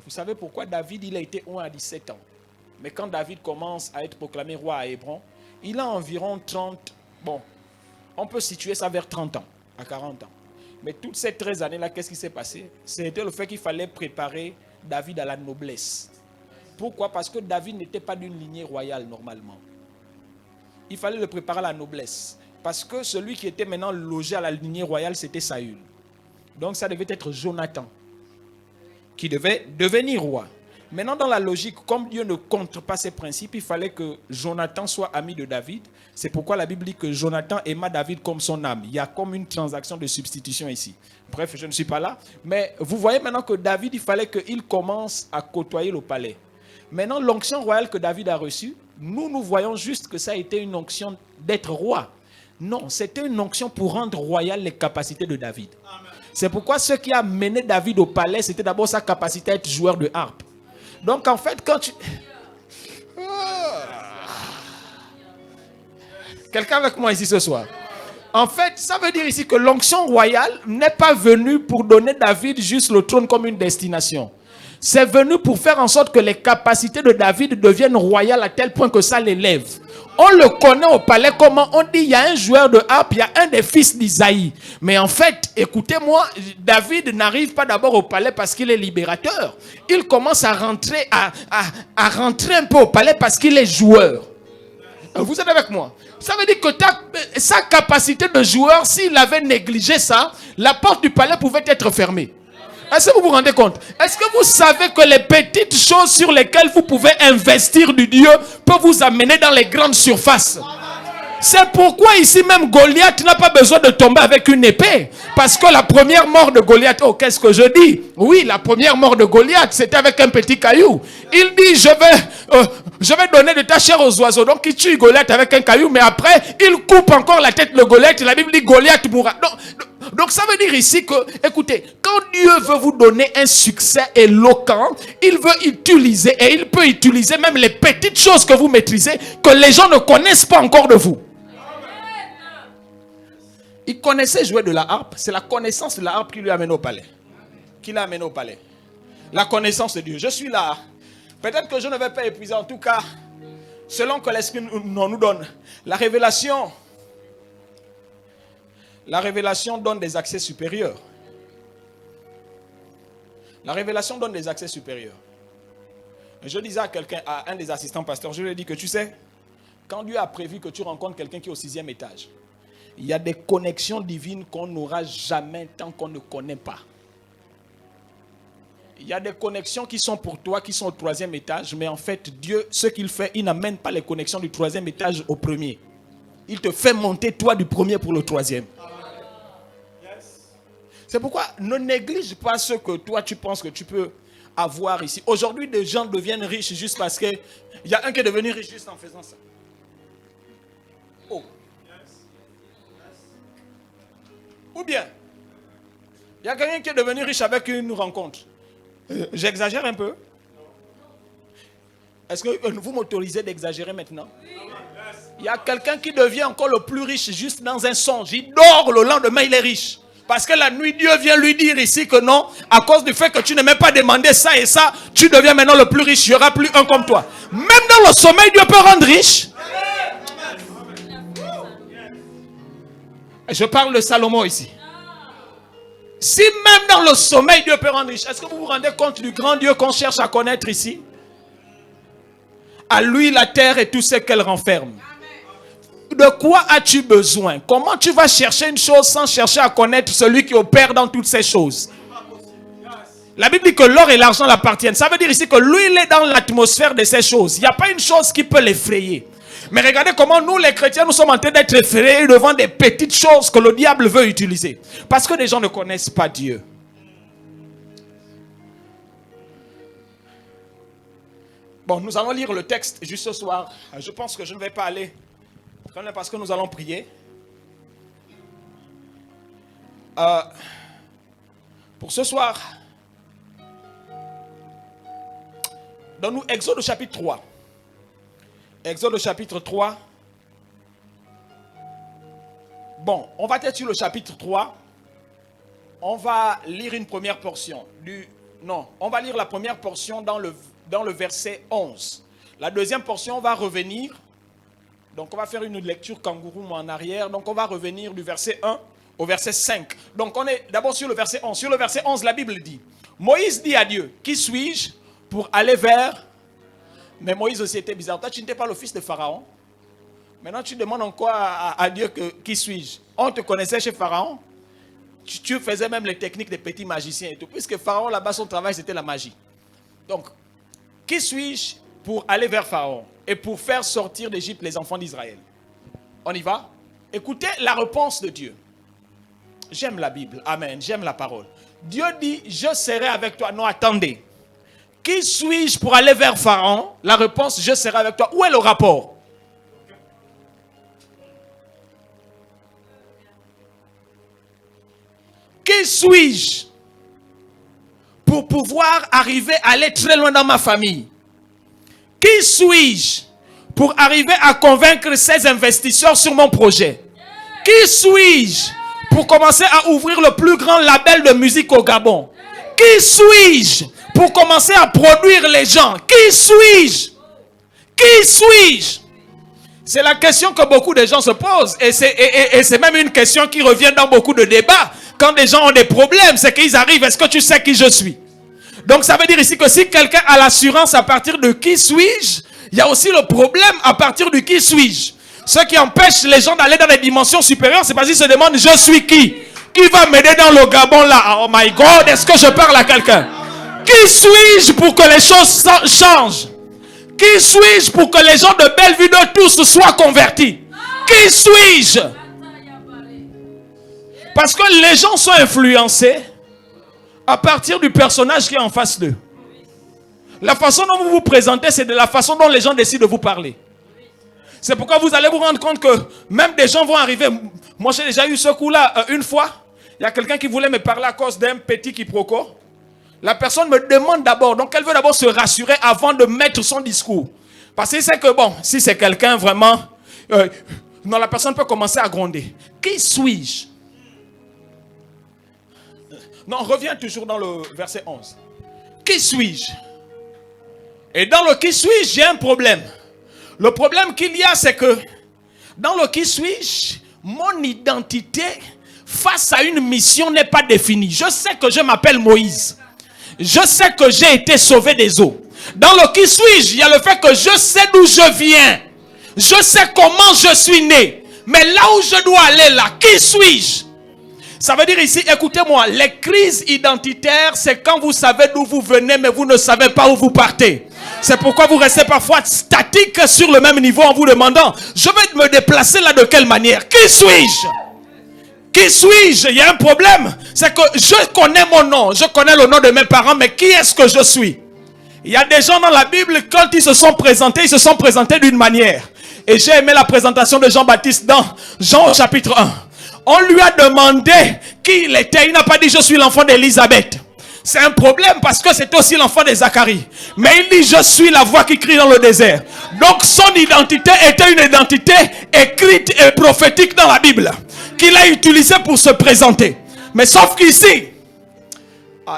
Vous savez pourquoi David, il a été roi à 17 ans. Mais quand David commence à être proclamé roi à Hébron, il a environ 30, on peut situer ça vers 30 ans, à 40 ans. Mais toutes ces 13 années-là, qu'est-ce qui s'est passé? C'était le fait qu'il fallait préparer David à la noblesse. Pourquoi? Parce que David n'était pas d'une lignée royale normalement. Il fallait le préparer à la noblesse. Parce que celui qui était maintenant logé à la lignée royale, c'était Saül. Donc ça devait être Jonathan qui devait devenir roi. Maintenant, dans la logique, comme Dieu ne contre pas ses principes, il fallait que Jonathan soit ami de David. C'est pourquoi la Bible dit que Jonathan aima David comme son âme. Il y a comme une transaction de substitution ici. Bref, je ne suis pas là. Mais vous voyez maintenant que David, il fallait qu'il commence à côtoyer le palais. Maintenant, l'onction royale que David a reçue, nous voyons juste que ça a été une onction d'être roi. Non, c'était une onction pour rendre royales les capacités de David. Amen. C'est pourquoi ce qui a mené David au palais, c'était d'abord sa capacité à être joueur de harpe. Donc en fait, quand tu... Quelqu'un avec moi ici ce soir? En fait, ça veut dire ici que l'onction royale n'est pas venue pour donner David juste le trône comme une destination. C'est venu pour faire en sorte que les capacités de David deviennent royales à tel point que ça l'élève. On le connaît au palais, comment on dit, il y a un joueur de harpe, il y a un des fils d'Isaïe. Mais en fait, écoutez-moi, David n'arrive pas d'abord au palais parce qu'il est libérateur. Il commence à rentrer, à rentrer un peu au palais parce qu'il est joueur. Vous êtes avec moi? Ça veut dire que sa capacité de joueur, s'il avait négligé ça, la porte du palais pouvait être fermée. Est-ce que vous vous rendez compte? Est-ce que vous savez que les petites choses sur lesquelles vous pouvez investir du Dieu peuvent vous amener dans les grandes surfaces? C'est pourquoi ici même Goliath n'a pas besoin de tomber avec une épée. Parce que la première mort de Goliath, oh qu'est-ce que je dis? Oui, la première mort de Goliath, c'était avec un petit caillou. Il dit, je vais donner de ta chair aux oiseaux. Donc il tue Goliath avec un caillou, mais après, il coupe encore la tête de Goliath. La Bible dit Goliath mourra. Donc ça veut dire ici que, écoutez, quand Dieu veut vous donner un succès éloquent, il veut utiliser, et il peut utiliser même les petites choses que vous maîtrisez, que les gens ne connaissent pas encore de vous. Il connaissait jouer de la harpe. C'est la connaissance de la harpe qui lui a amené au palais. Qui l'a amené au palais. La connaissance de Dieu. Je suis là. Peut-être que je ne vais pas épuiser. En tout cas, selon que l'Esprit nous donne. La révélation donne des accès supérieurs. La révélation donne des accès supérieurs. Je disais à quelqu'un, à un des assistants pasteurs, je lui ai dit que tu sais, quand Dieu a prévu que tu rencontres quelqu'un qui est au 6e étage, il y a des connexions divines qu'on n'aura jamais tant qu'on ne connaît pas. Il y a des connexions qui sont pour toi, qui sont au 3e étage, mais en fait, Dieu, ce qu'il fait, il n'amène pas les connexions du 3e étage au premier. Il te fait monter toi du premier pour le 3e. C'est pourquoi ne néglige pas ce que toi tu penses que tu peux avoir ici. Aujourd'hui, des gens deviennent riches juste parce qu'il y a un qui est devenu riche juste en faisant ça. Oh. Ou bien, il y a quelqu'un qui est devenu riche avec une rencontre. J'exagère un peu. Est-ce que vous m'autorisez d'exagérer maintenant? Il y a quelqu'un qui devient encore le plus riche juste dans un songe. Il dort, le lendemain il est riche. Parce que la nuit, Dieu vient lui dire ici que non, à cause du fait que tu ne m'as pas demandé ça et ça, tu deviens maintenant le plus riche. Il n'y aura plus un comme toi. Même dans le sommeil, Dieu peut rendre riche. Je parle de Salomon ici. Si même dans le sommeil, Dieu peut rendre riche, est-ce que vous vous rendez compte du grand Dieu qu'on cherche à connaître ici? À lui la terre et tout ce qu'elle renferme. De quoi as-tu besoin? Comment tu vas chercher une chose sans chercher à connaître celui qui opère dans toutes ces choses? La Bible dit que l'or et l'argent l'appartiennent. Ça veut dire ici que lui, il est dans l'atmosphère de ces choses. Il n'y a pas une chose qui peut l'effrayer. Mais regardez comment nous, les chrétiens, nous sommes en train d'être effrayés devant des petites choses que le diable veut utiliser. Parce que les gens ne connaissent pas Dieu. Bon, nous allons lire le texte juste ce soir. Je pense que je ne vais pas aller parce que nous allons prier. Pour ce soir, donne-nous Exode au chapitre 3. Exode au chapitre 3. Bon, on va être sur le chapitre 3. On va lire une première portion. On va lire la première portion dans le verset 11. La deuxième portion, on va revenir. Donc, on va faire une lecture kangourou en arrière. Donc, on va revenir du verset 1 au verset 5. Donc, on est d'abord sur le verset 11. Sur le verset 11, la Bible dit, Moïse dit à Dieu, qui suis-je pour aller vers... Mais Moïse aussi était bizarre. Toi, tu n'étais pas le fils de Pharaon. Maintenant, tu demandes encore à Dieu qui suis-je. On te connaissait chez Pharaon. Tu faisais même les techniques des petits magiciens et tout. Puisque Pharaon, là-bas, son travail, c'était la magie. Donc, qui suis-je pour aller vers Pharaon et pour faire sortir d'Égypte les enfants d'Israël? On y va? Écoutez la réponse de Dieu. J'aime la Bible. Amen. J'aime la parole. Dieu dit, je serai avec toi. Non, attendez. Qui suis-je pour aller vers Pharaon? La réponse, je serai avec toi. Où est le rapport? Qui suis-je pour pouvoir arriver à aller très loin dans ma famille? Qui suis-je pour arriver à convaincre ces investisseurs sur mon projet? Qui suis-je pour commencer à ouvrir le plus grand label de musique au Gabon? Qui suis-je pour commencer à produire les gens? Qui suis-je? Qui suis-je? C'est la question que beaucoup de gens se posent. Et c'est même une question qui revient dans beaucoup de débats. Quand des gens ont des problèmes, c'est qu'ils arrivent. Est-ce que tu sais qui je suis? Donc ça veut dire ici que si quelqu'un a l'assurance à partir de qui suis-je, il y a aussi le problème à partir de qui suis-je. Ce qui empêche les gens d'aller dans les dimensions supérieures, c'est parce qu'ils se demandent je suis qui? Qui va m'aider dans le Gabon là? Oh my God, est-ce que je parle à quelqu'un? Qui suis-je pour que les choses changent? Qui suis-je pour que les gens de Bellevue de tous soient convertis? Qui suis-je? Parce que les gens sont influencés à partir du personnage qui est en face d'eux. La façon dont vous vous présentez, c'est de la façon dont les gens décident de vous parler. C'est pourquoi vous allez vous rendre compte que même des gens vont arriver. Moi, j'ai déjà eu ce coup-là une fois. Il y a quelqu'un qui voulait me parler à cause d'un petit quiproquo. La personne me demande d'abord, donc elle veut d'abord se rassurer avant de mettre son discours. Parce qu'il sait que bon, si c'est quelqu'un vraiment... non, la personne peut commencer à gronder. Qui suis-je? Non, reviens toujours dans le verset 11. Qui suis-je? Et dans le qui suis-je, j'ai un problème. Le problème qu'il y a, c'est que dans le qui suis-je, mon identité face à une mission n'est pas définie. Je sais que je m'appelle Moïse. Je sais que j'ai été sauvé des eaux. Dans le qui suis-je, il y a le fait que je sais d'où je viens. Je sais comment je suis né. Mais là où je dois aller là, qui suis-je? Ça veut dire ici, écoutez-moi, les crises identitaires, c'est quand vous savez d'où vous venez, mais vous ne savez pas où vous partez. C'est pourquoi vous restez parfois statique sur le même niveau en vous demandant, je vais me déplacer là de quelle manière? Qui suis-je? Qui suis-je? Il y a un problème. C'est que je connais mon nom, je connais le nom de mes parents, mais qui est-ce que je suis? Il y a des gens dans la Bible, quand ils se sont présentés d'une manière. Et j'ai aimé la présentation de Jean-Baptiste dans Jean au chapitre 1. On lui a demandé qui il était. Il n'a pas dit je suis l'enfant d'Élisabeth. C'est un problème parce que c'était aussi l'enfant de Zacharie. Mais il dit je suis la voix qui crie dans le désert. Donc son identité était une identité écrite et prophétique dans la Bible. Qu'il a utilisée pour se présenter. Mais sauf qu'ici,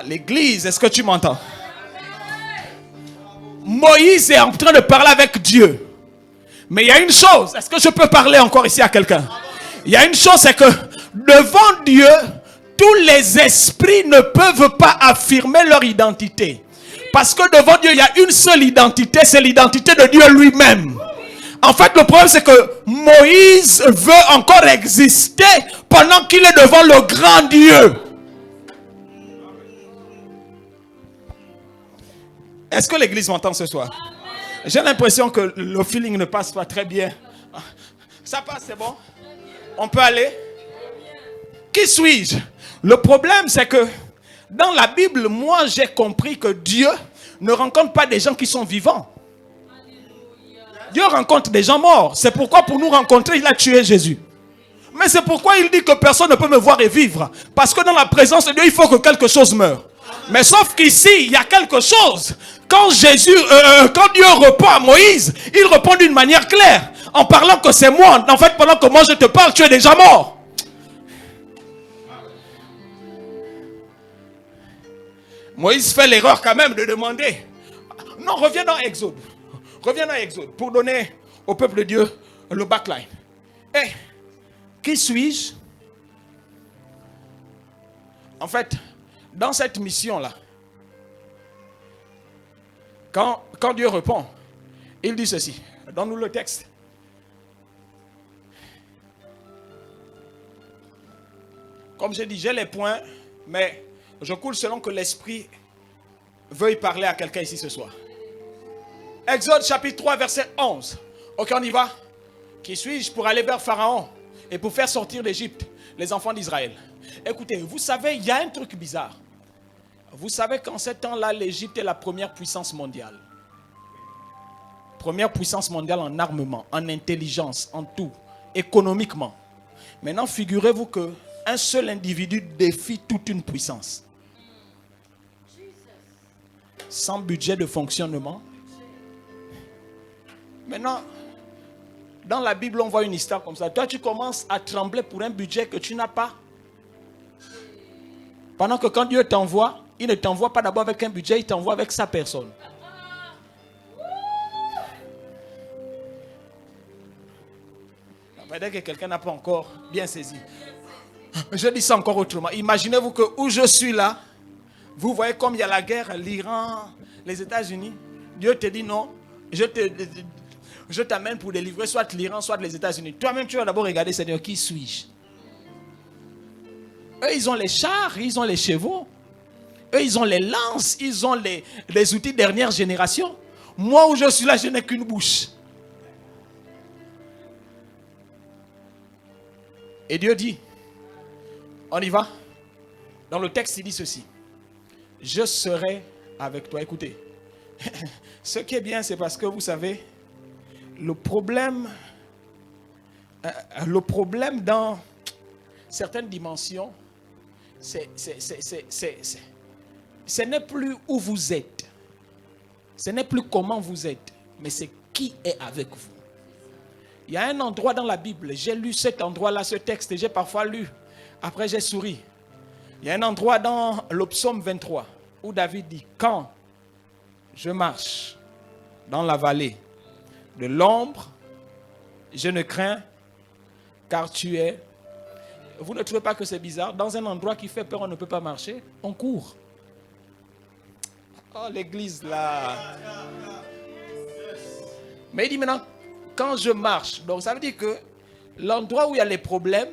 l'église, est-ce que tu m'entends? Moïse est en train de parler avec Dieu. Mais il y a une chose. Est-ce que je peux parler encore ici à quelqu'un? Il y a une chose, c'est que devant Dieu, tous les esprits ne peuvent pas affirmer leur identité. Parce que devant Dieu, il y a une seule identité, c'est l'identité de Dieu lui-même. En fait, le problème, c'est que Moïse veut encore exister pendant qu'il est devant le grand Dieu. Est-ce que l'église m'entend ce soir? J'ai l'impression que le feeling ne passe pas très bien. Ça passe, c'est bon? On peut aller? Qui suis-je? Le problème, c'est que dans la Bible, moi, j'ai compris que Dieu ne rencontre pas des gens qui sont vivants. Dieu rencontre des gens morts. C'est pourquoi pour nous rencontrer, il a tué Jésus. Mais c'est pourquoi il dit que personne ne peut me voir et vivre. Parce que dans la présence de Dieu, il faut que quelque chose meure. Mais sauf qu'ici, il y a quelque chose. Quand quand Dieu répond à Moïse, il répond d'une manière claire. En parlant que c'est moi. En fait, pendant que moi je te parle, tu es déjà mort. Moïse fait l'erreur quand même de demander. Non, reviens dans Exode. Reviens dans Exode pour donner au peuple de Dieu le backline. Eh, qui suis-je? En fait, dans cette mission-là, quand Dieu répond, il dit ceci. Donne-nous le texte. Comme j'ai dit, j'ai les points, mais je coule selon que l'Esprit veuille parler à quelqu'un ici ce soir. Exode chapitre 3, verset 11. Ok, on y va. Qui suis-je pour aller vers Pharaon et pour faire sortir d'Égypte les enfants d'Israël? Écoutez, vous savez, il y a un truc bizarre. Vous savez qu'en ce temps-là, l'Égypte est la première puissance mondiale. Première puissance mondiale en armement, en intelligence, en tout, économiquement. Maintenant, figurez-vous qu'un seul individu défie toute une puissance. Sans budget de fonctionnement. Maintenant, dans la Bible, on voit une histoire comme ça. Toi, tu commences à trembler pour un budget que tu n'as pas. Pendant que quand Dieu t'envoie, il ne t'envoie pas d'abord avec un budget, il t'envoie avec sa personne. Peut-être que quelqu'un n'a pas encore bien saisi. Je dis ça encore autrement. Imaginez-vous que où je suis là, vous voyez comme il y a la guerre, l'Iran, les États-Unis. Dieu te dit non, je t'amène pour délivrer soit l'Iran, soit les États-Unis. Toi-même, tu vas d'abord regarder, Seigneur, qui suis-je? Eux, ils ont les chars, ils ont les chevaux. Eux, ils ont les lances, ils ont les outils dernière génération. Moi, où je suis là, je n'ai qu'une bouche. Et Dieu dit, on y va. Dans le texte, il dit ceci. Je serai avec toi. Écoutez, ce qui est bien, c'est parce que vous savez, le problème dans certaines dimensions, ce n'est plus où vous êtes. Ce n'est plus comment vous êtes, mais c'est qui est avec vous. Il y a un endroit dans la Bible, j'ai lu cet endroit-là, ce texte, j'ai parfois lu, après j'ai souri. Il y a un endroit dans le psaume 23 où David dit, quand je marche dans la vallée de l'ombre, je ne crains, car tu es. Vous ne trouvez pas que c'est bizarre? Dans un endroit qui fait peur, on ne peut pas marcher, on court. Oh, l'église là. Mais il dit maintenant, quand je marche, donc ça veut dire que l'endroit où il y a les problèmes,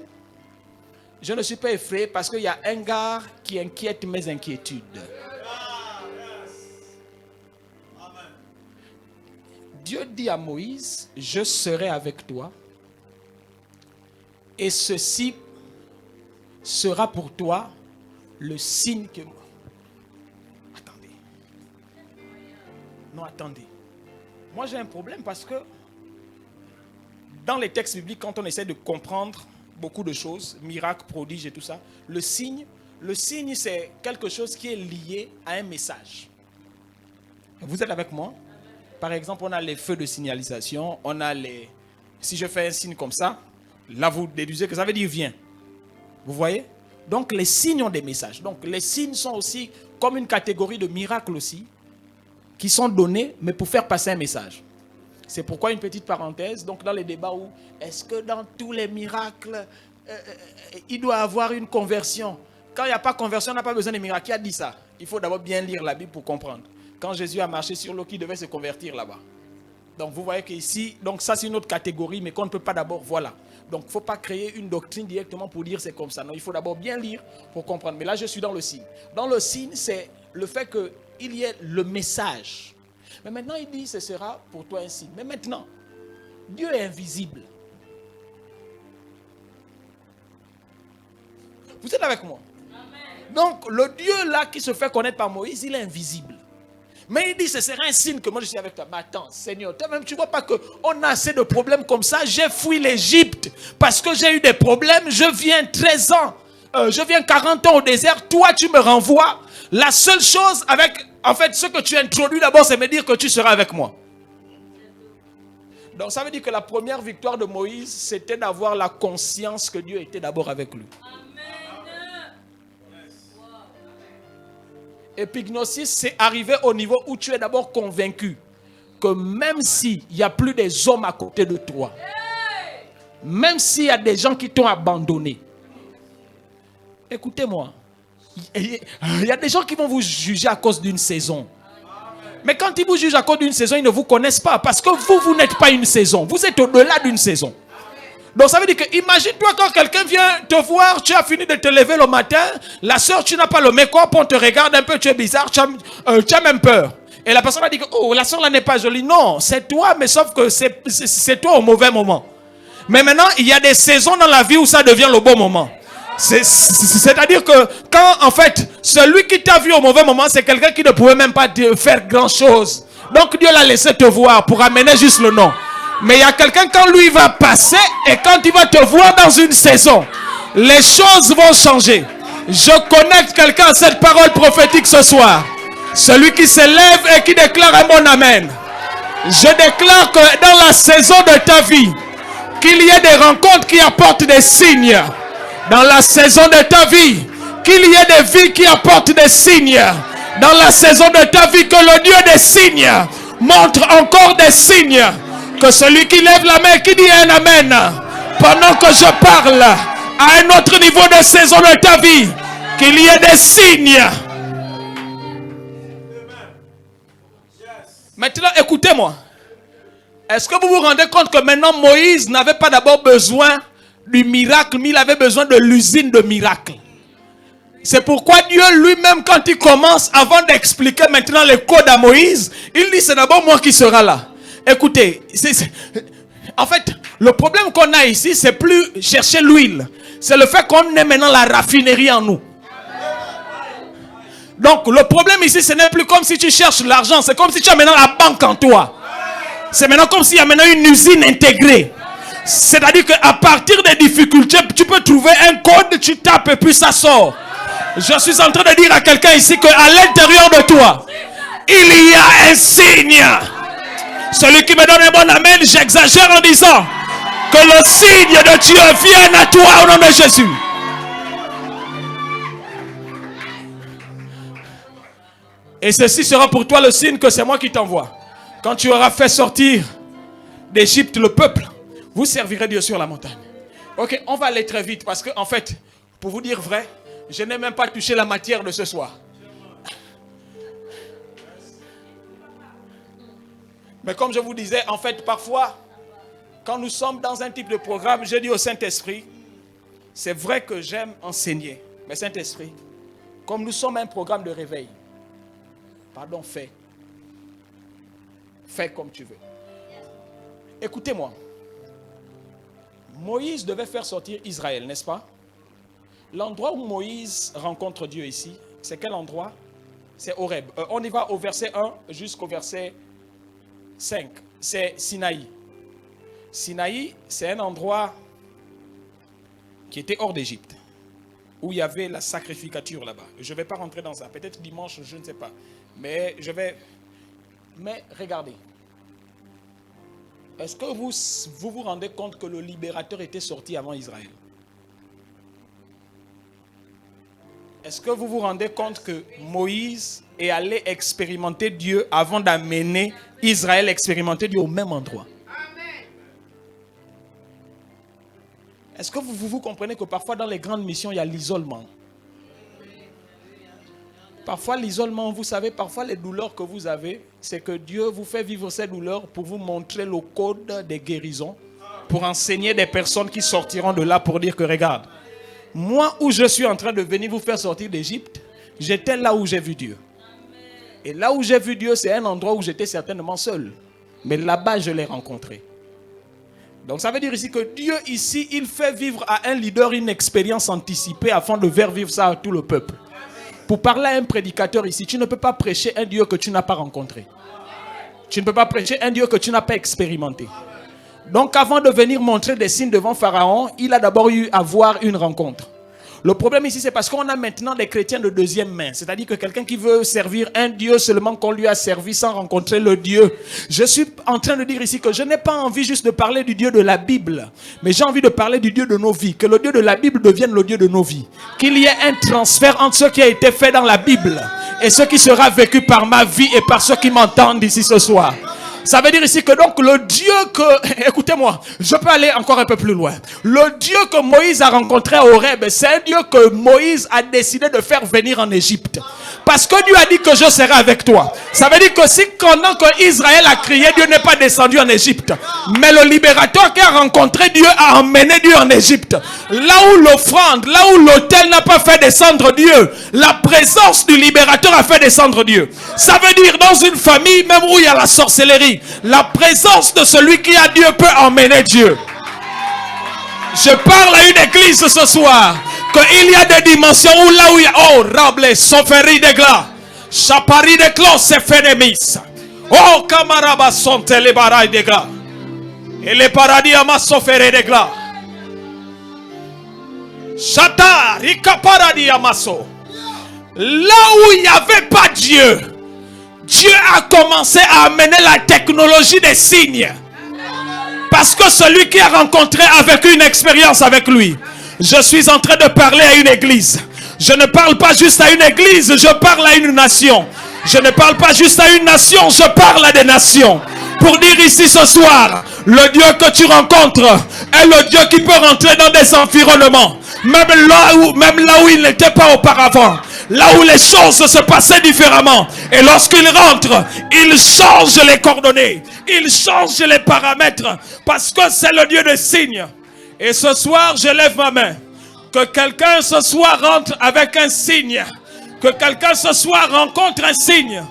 je ne suis pas effrayé parce qu'il y a un gars qui inquiète mes inquiétudes. Dieu dit à Moïse, je serai avec toi et ceci sera pour toi le signe que... Attendez. Non, attendez. Moi, j'ai un problème parce que dans les textes bibliques, quand on essaie de comprendre beaucoup de choses, miracles, prodiges et tout ça, le signe, c'est quelque chose qui est lié à un message. Vous êtes avec moi? Par exemple, on a les feux de signalisation, on a les... Si je fais un signe comme ça, là vous déduisez que ça veut dire viens. Vous voyez? Donc les signes ont des messages. Donc les signes sont aussi comme une catégorie de miracles aussi, qui sont donnés, mais pour faire passer un message. C'est pourquoi une petite parenthèse, donc dans les débats où est-ce que dans tous les miracles, il doit y avoir une conversion? Quand il n'y a pas de conversion, on n'a pas besoin de miracles. Qui a dit ça? Il faut d'abord bien lire la Bible pour comprendre. Quand Jésus a marché sur l'eau, qui devait se convertir là-bas. Donc vous voyez qu'ici, donc ça c'est une autre catégorie, mais qu'on ne peut pas d'abord, voilà. Donc il ne faut pas créer une doctrine directement pour dire c'est comme ça. Non, il faut d'abord bien lire pour comprendre. Mais là je suis dans le signe. Dans le signe, c'est le fait qu'il y ait le message. Mais maintenant, il dit, ce sera pour toi un signe. Mais maintenant, Dieu est invisible. Vous êtes avec moi? Amen. Donc, le Dieu là qui se fait connaître par Moïse, il est invisible. Mais il dit, ce serait un signe que moi je suis avec toi. Mais attends, Seigneur, toi-même, tu ne vois pas qu'on a assez de problèmes comme ça. J'ai fui l'Égypte parce que j'ai eu des problèmes. Je viens 13 ans, je viens 40 ans au désert. Toi, tu me renvoies. La seule chose avec, en fait, ce que tu introduis d'abord, c'est me dire que tu seras avec moi. Donc ça veut dire que la première victoire de Moïse, c'était d'avoir la conscience que Dieu était d'abord avec lui. Épignosis, c'est arriver au niveau où tu es d'abord convaincu que même s'il n'y a plus des hommes à côté de toi, même s'il y a des gens qui t'ont abandonné, écoutez-moi, il y a des gens qui vont vous juger à cause d'une saison. Mais quand ils vous jugent à cause d'une saison, ils ne vous connaissent pas parce que vous n'êtes pas une saison. Vous êtes au-delà d'une saison. Donc ça veut dire que, imagine-toi quand quelqu'un vient te voir, tu as fini de te lever le matin, la soeur, tu n'as pas le make-up, on te regarde un peu, tu es bizarre, tu as même peur. Et la personne va dire que, oh, la soeur là n'est pas jolie. Non, c'est toi, mais sauf que c'est toi au mauvais moment. Mais maintenant, il y a des saisons dans la vie où ça devient le bon moment. C'est-à-dire que quand, en fait, celui qui t'a vu au mauvais moment, c'est quelqu'un qui ne pouvait même pas faire grand-chose. Donc Dieu l'a laissé te voir pour amener juste le nom. Mais il y a quelqu'un, quand lui va passer et quand il va te voir dans une saison, les choses vont changer. Je connecte quelqu'un à cette parole prophétique ce soir. Celui qui se lève et qui déclare un bon amen. Je déclare que dans la saison de ta vie, qu'il y ait des rencontres qui apportent des signes. Dans la saison de ta vie, qu'il y ait des vies qui apportent des signes. Dans la saison de ta vie, que le Dieu des signes montre encore des signes. Que celui qui lève la main, qui dit un amen, pendant que je parle à un autre niveau de saison de ta vie, qu'il y ait des signes. Maintenant, écoutez-moi. Est-ce que vous vous rendez compte que maintenant Moïse n'avait pas d'abord besoin du miracle, mais il avait besoin de l'usine de miracles. C'est pourquoi Dieu lui-même, quand il commence, avant d'expliquer maintenant les codes à Moïse, il dit c'est d'abord moi qui sera là. Écoutez, en fait, le problème qu'on a ici, c'est plus chercher l'huile. C'est le fait qu'on ait maintenant la raffinerie en nous. Donc le problème ici, ce n'est plus comme si tu cherches l'argent, c'est comme si tu as maintenant la banque en toi. C'est maintenant comme s'il y a maintenant une usine intégrée. C'est-à-dire qu'à partir des difficultés, tu peux trouver un code, tu tapes et puis ça sort. Je suis en train de dire à quelqu'un ici qu'à l'intérieur de toi, il y a un signe. Celui qui me donne un bon amen, j'exagère en disant que le signe de Dieu vienne à toi au nom de Jésus. Et ceci sera pour toi le signe que c'est moi qui t'envoie. Quand tu auras fait sortir d'Égypte le peuple, vous servirez Dieu sur la montagne. Ok, on va aller très vite parce que, en fait, pour vous dire vrai, je n'ai même pas touché la matière de ce soir. Mais comme je vous disais, en fait, parfois, quand nous sommes dans un type de programme, je dis au Saint-Esprit, c'est vrai que j'aime enseigner. Mais Saint-Esprit, comme nous sommes un programme de réveil, pardon, fais comme tu veux. Écoutez-moi. Moïse devait faire sortir Israël, n'est-ce pas? L'endroit où Moïse rencontre Dieu ici, c'est quel endroit? C'est Horeb. On y va au verset 1 jusqu'au verset 5. C'est Sinaï. Sinaï, c'est un endroit qui était hors d'Égypte, où il y avait la sacrificature là-bas. Je ne vais pas rentrer dans ça. Peut-être dimanche, je ne sais pas. Mais regardez. Est-ce que vous vous rendez compte que le libérateur était sorti avant Israël? Est-ce que vous vous rendez compte que Moïse est allé expérimenter Dieu avant d'amener Israël expérimenter Dieu au même endroit? Est-ce que vous comprenez que parfois dans les grandes missions, il y a l'isolement? Parfois l'isolement, vous savez, parfois les douleurs que vous avez, c'est que Dieu vous fait vivre ces douleurs pour vous montrer le code des guérisons, pour enseigner des personnes qui sortiront de là pour dire que regarde, moi où je suis en train de venir vous faire sortir d'Égypte, j'étais là où j'ai vu Dieu. Et là où j'ai vu Dieu, c'est un endroit où j'étais certainement seul. Mais là-bas, je l'ai rencontré. Donc ça veut dire ici que Dieu ici, il fait vivre à un leader une expérience anticipée afin de faire vivre ça à tout le peuple. Pour parler à un prédicateur ici, tu ne peux pas prêcher un Dieu que tu n'as pas rencontré. Tu ne peux pas prêcher un Dieu que tu n'as pas expérimenté. Donc avant de venir montrer des signes devant Pharaon, il a d'abord eu à voir une rencontre. Le problème ici, c'est parce qu'on a maintenant des chrétiens de deuxième main. C'est-à-dire que quelqu'un qui veut servir un Dieu seulement qu'on lui a servi sans rencontrer le Dieu. Je suis en train de dire ici que je n'ai pas envie juste de parler du Dieu de la Bible. Mais j'ai envie de parler du Dieu de nos vies. Que le Dieu de la Bible devienne le Dieu de nos vies. Qu'il y ait un transfert entre ce qui a été fait dans la Bible et ce qui sera vécu par ma vie et par ceux qui m'entendent ici ce soir. Ça veut dire ici que donc le Dieu que... Écoutez-moi, je peux aller encore un peu plus loin. Le Dieu que Moïse a rencontré à Horeb, c'est un Dieu que Moïse a décidé de faire venir en Égypte. Parce que Dieu a dit que je serai avec toi. Ça veut dire que si pendant que Israël a crié, Dieu n'est pas descendu en Égypte. Mais le libérateur qui a rencontré Dieu a emmené Dieu en Égypte. Là où l'offrande, là où l'autel n'a pas fait descendre Dieu, la présence du libérateur a fait descendre Dieu. Ça veut dire dans une famille, même où il y a la sorcellerie, la présence de celui qui a Dieu peut emmener Dieu. Je parle à une église ce soir. Qu'il y a des dimensions où là où il y a... Oh, Rable, Soferi de Glas. Chapari de Clos, c'est Fénémis. Oh, Kamaraba, sont les barailles de Glas. Et les paradis à ma Soferi de Glas. Chata, Rika paradis à Masso. Là où il n'y avait pas Dieu, Dieu a commencé à amener la technologie des signes. Parce que celui qui a rencontré avec une expérience avec lui. Je suis en train de parler à une église. Je ne parle pas juste à une église, je parle à une nation. Je ne parle pas juste à une nation, je parle à des nations. Pour dire ici ce soir, le Dieu que tu rencontres est le Dieu qui peut rentrer dans des environnements. Même là où il n'était pas auparavant. Là où les choses se passaient différemment. Et lorsqu'il rentre, il change les coordonnées. Il change les paramètres. Parce que c'est le Dieu des signes. Et ce soir, je lève ma main. Que quelqu'un ce soir rentre avec un signe. Que quelqu'un ce soir rencontre un signe.